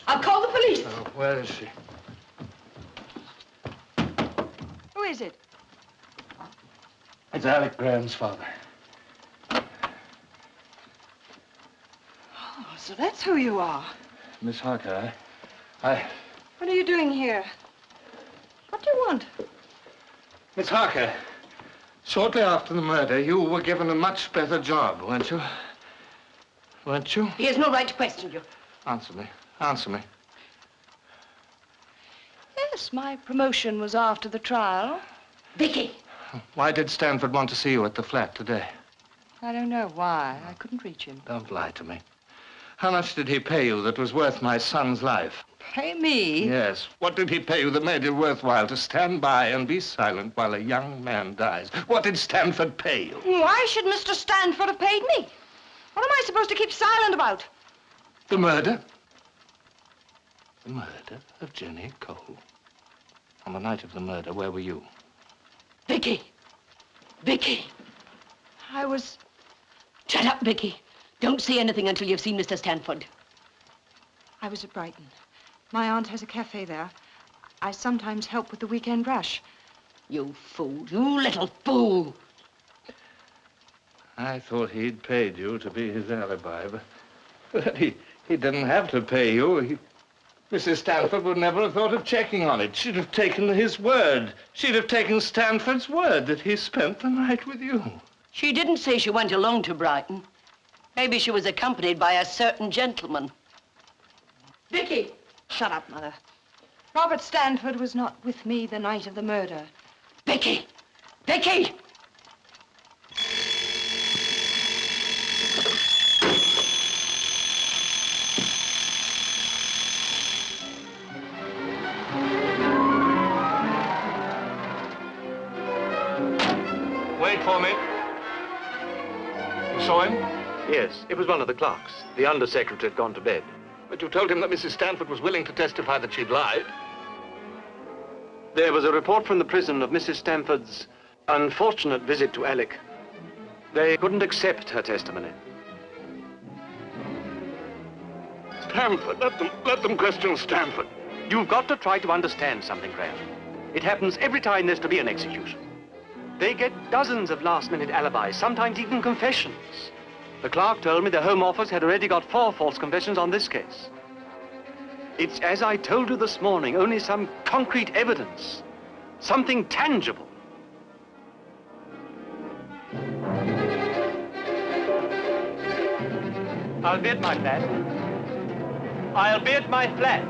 I'll call the police. Oh, where is she? Who is it? It's Alec Graham's father. Oh, so that's who you are. Miss Harker, What are you doing here? What do you want? Miss Harker, Shortly after the murder, you were given a much better job, weren't you? Weren't you? He has no right to question you. Answer me. Answer me. Yes, my promotion was after the trial. Vicky! Why did Stanford want to see you at the flat today? I don't know why. I couldn't reach him. Don't lie to me. How much did he pay you that was worth my son's life? Pay me? Yes. What did he pay you that made it worthwhile to stand by and be silent while a young man dies? What did Stanford pay you? Why should Mr. Stanford have paid me? What am I supposed to keep silent about? The murder? The murder of Jenny Cole. On the night of the murder, where were you? Vicky! Vicky! I was... Shut up, Vicky. Don't say anything until you've seen Mr. Stanford. I was at Brighton. My aunt has a cafe there. I sometimes help with the weekend rush. You fool. You little fool. I thought he'd paid you to be his alibi, but he didn't have to pay you. Mrs. Stanford would never have thought of checking on it. She'd have taken his word. She'd have taken Stanford's word that he spent the night with you. She didn't say she went alone to Brighton. Maybe she was accompanied by a certain gentleman. Vicky! Shut up, Mother. Robert Stanford was not with me the night of the murder. Vicky! Vicky! Wait for me. You saw him? Yes, it was one of the clerks. The undersecretary had gone to bed. But you told him that Mrs. Stanford was willing to testify that she'd lied. There was a report from the prison of Mrs. Stanford's unfortunate visit to Alec. They couldn't accept her testimony. Stanford, let them question Stanford. You've got to try to understand something, Graham. It happens every time there's to be an execution. They get dozens of last-minute alibis, sometimes even confessions. The clerk told me the Home Office had already got 4 false confessions on this case. It's as I told you this morning, only some concrete evidence, something tangible. I'll be at my flat. I'll be at my flat.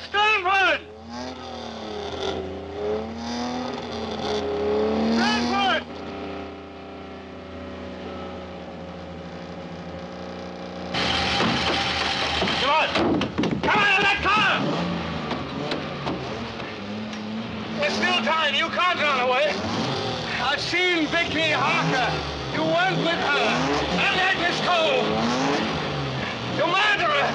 Stanford! Stanford! Come on! Come on in that car! There's still time. You can't run away. I've seen Vicky Harker. You weren't with her. And Agnes Cole. You murderer!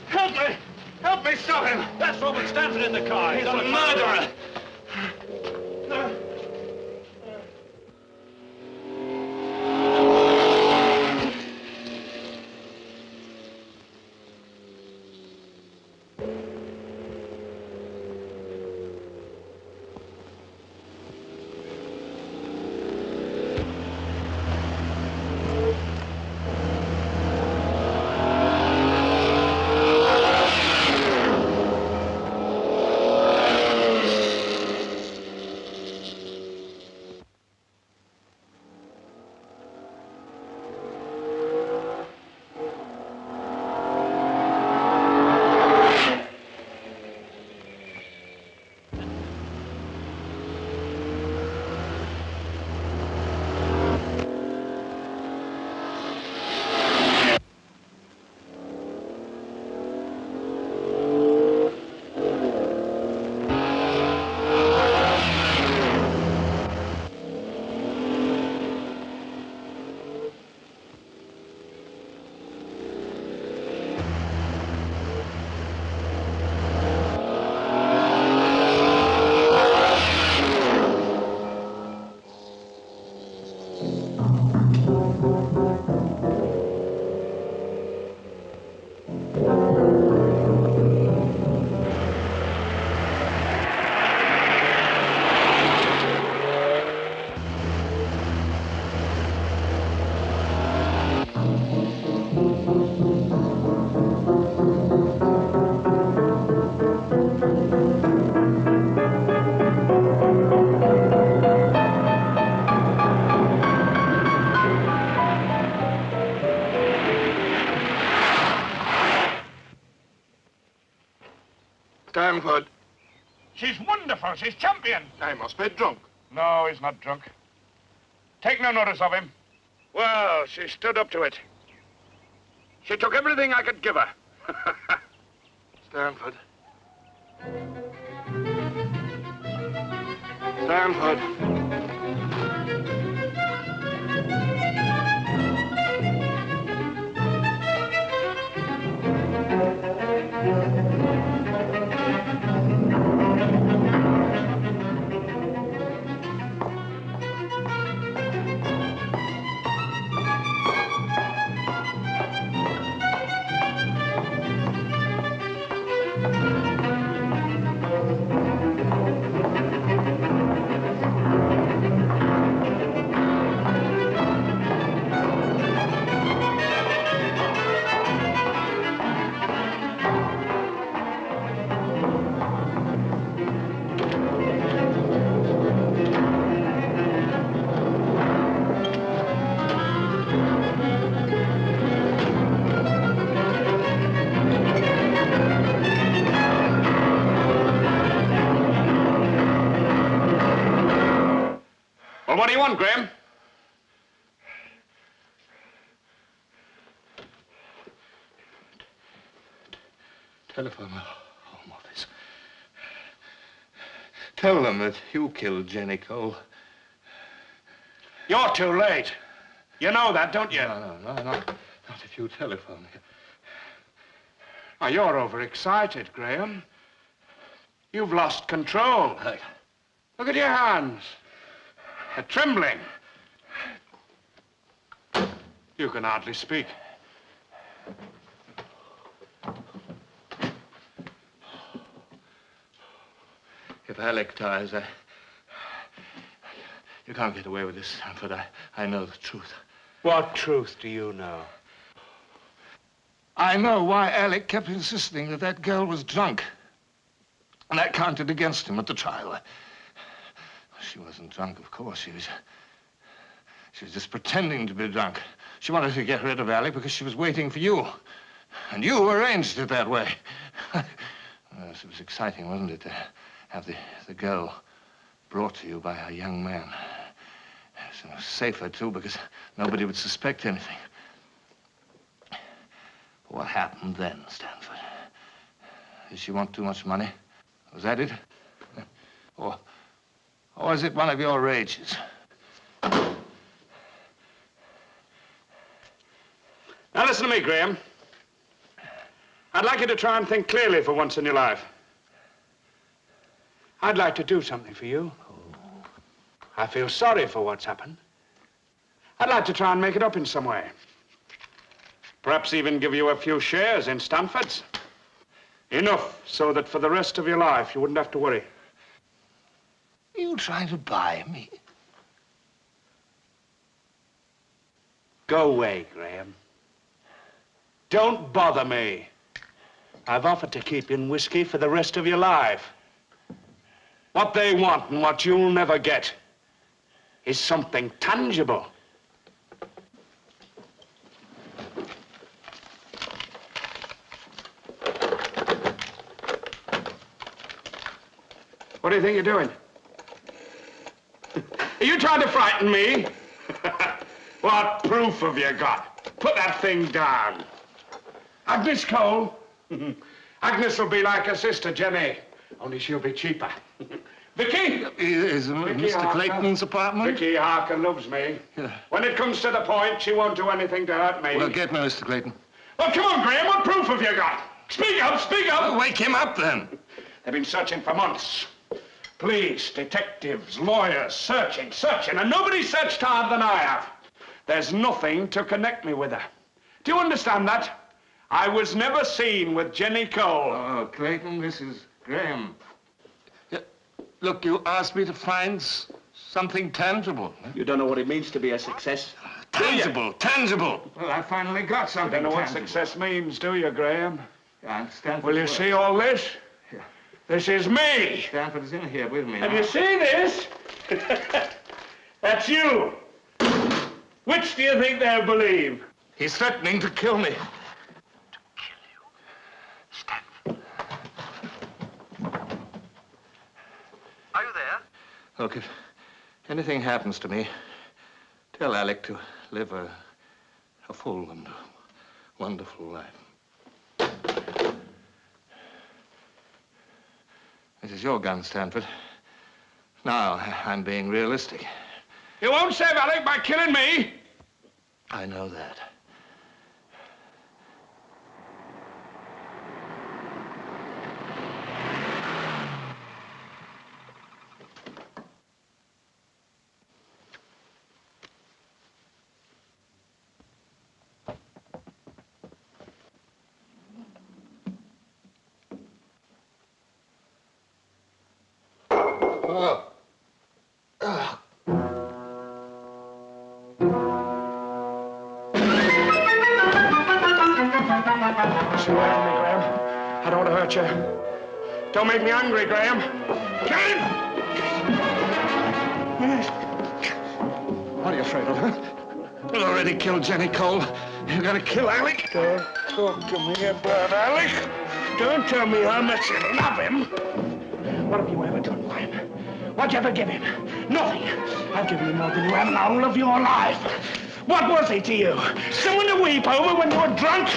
Help me! Help me stop him! That's Robert Stanford in the car. He's a murderer! Stanford. She's wonderful. She's champion. I must be drunk. No, he's not drunk. Take no notice of him. Well, she stood up to it. She took everything I could give her. Stanford. Stanford. Well, what do you want, Graham? Telephone the Home Office. Tell them that you killed Jenny Cole. You're too late. You know that, don't you? No, not if you telephone. Oh, you're overexcited, Graham. You've lost control. Look at your hands. They're trembling. You can hardly speak. If Alec dies, you can't get away with this, Stanford. I know the truth. What truth do you know? I know why Alec kept insisting that that girl was drunk. And that counted against him at the trial. She wasn't drunk, of course. She was just pretending to be drunk. She wanted to get rid of Alec because she was waiting for you. And you arranged it that way. Yes, it was exciting, wasn't it, to have the girl brought to you by a young man. It was safer, too, because nobody would suspect anything. What happened then, Stanford? Did she want too much money? Was that it? Or was it one of your rages? Now listen to me, Graham. I'd like you to try and think clearly for once in your life. I'd like to do something for you. I feel sorry for what's happened. I'd like to try and make it up in some way. Perhaps even give you a few shares in Stanford's. Enough so that for the rest of your life you wouldn't have to worry. Are you trying to buy me? Go away, Graham. Don't bother me. I've offered to keep you in whiskey for the rest of your life. What they want and what you'll never get is something tangible. What do you think you're doing? Are you trying to frighten me? What proof have you got? Put that thing down. Agnes Cole? Agnes will be like her sister, Jenny, only she'll be cheaper. Vicky? Is Mr. Clayton's apartment? Vicky Harker loves me. Yeah. When it comes to the point, she won't do anything to hurt me. Well, get me, Mr. Clayton. Well, come on, Graham, what proof have you got? Speak up, speak up! Well, wake him up, then. They've been searching for months. Police, detectives, lawyers, searching, and nobody's searched harder than I have. There's nothing to connect me with her. Do you understand that? I was never seen with Jenny Cole. Oh, Clayton, this is Graham. Look, you asked me to find something tangible. You don't know what it means to be a success. Tangible, tangible. Well, I finally got something You don't know what tangible. success means, do you, Graham? Yeah, Stanford. Will you see all this? Yeah. This is me. Stanford is in here with me Have now. you seen this? That's you. Which do you think they'll believe? He's threatening to kill me. Look, if anything happens to me, tell Alec to live a full and wonderful life. This is your gun, Stanford. Now, I'm being realistic. You won't save Alec by killing me. I know that. Oh. Oh. Stay away from me, Graham. I don't want to hurt you. Don't make me angry, Graham. Kill him! What are you afraid of, huh? We've already killed Jenny Cole. You're gonna kill Alec? Don't talk to me about Alec. Don't tell me how much you love him. What have you ever done for him? What'd you ever give him? Nothing. I've given him more than you have in the whole of your life. What was he to you? Someone to weep over when you were drunk?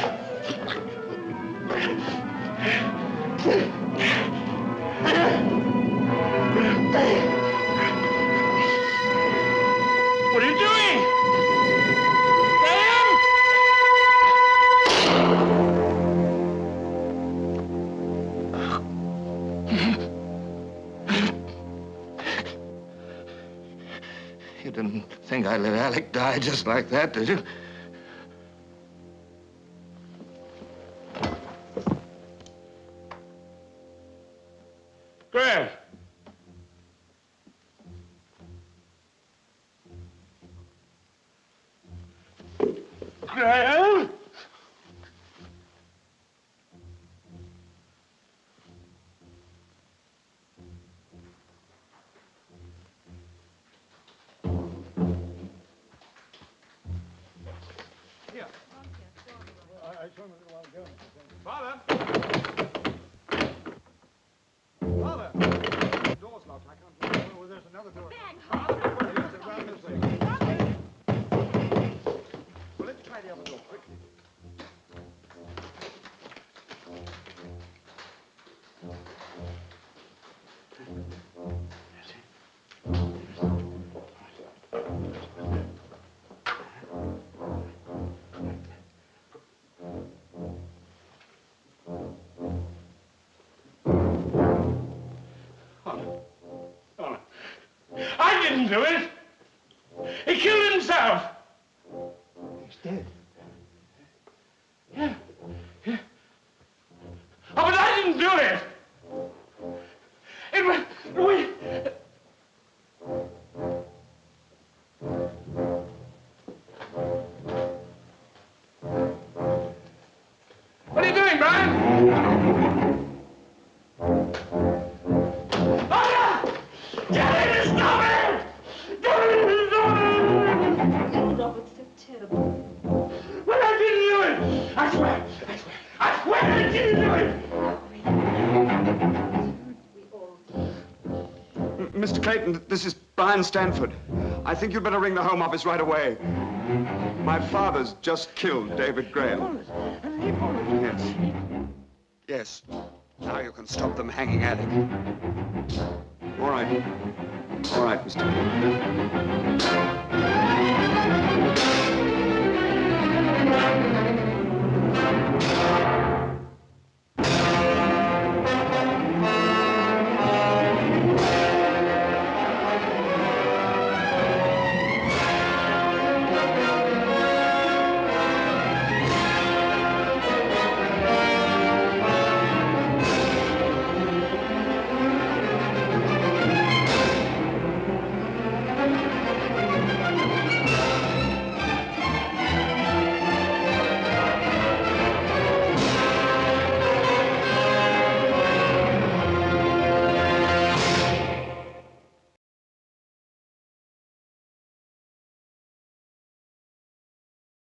What are you doing? Graham? You didn't think I'd let Alec die just like that, did you? Graham. Graham? Here. I saw him a little while ago. Father! Father! The door's locked. I can't get over. There's another door. Yes, around this way. Well, let's try the other door quickly. I didn't do it. He killed himself. He's dead. Yeah. Yeah. Oh, but I didn't do it. It was... What are you doing, Brian? Well, I didn't do it! I swear! I swear I didn't do it! Mr. Clayton, this is Brian Stanford. I think you'd better ring the Home Office right away. My father's just killed David Graham. Yes. Yes. Now you can stop them hanging Alec. All right. All right, Mr. Clayton.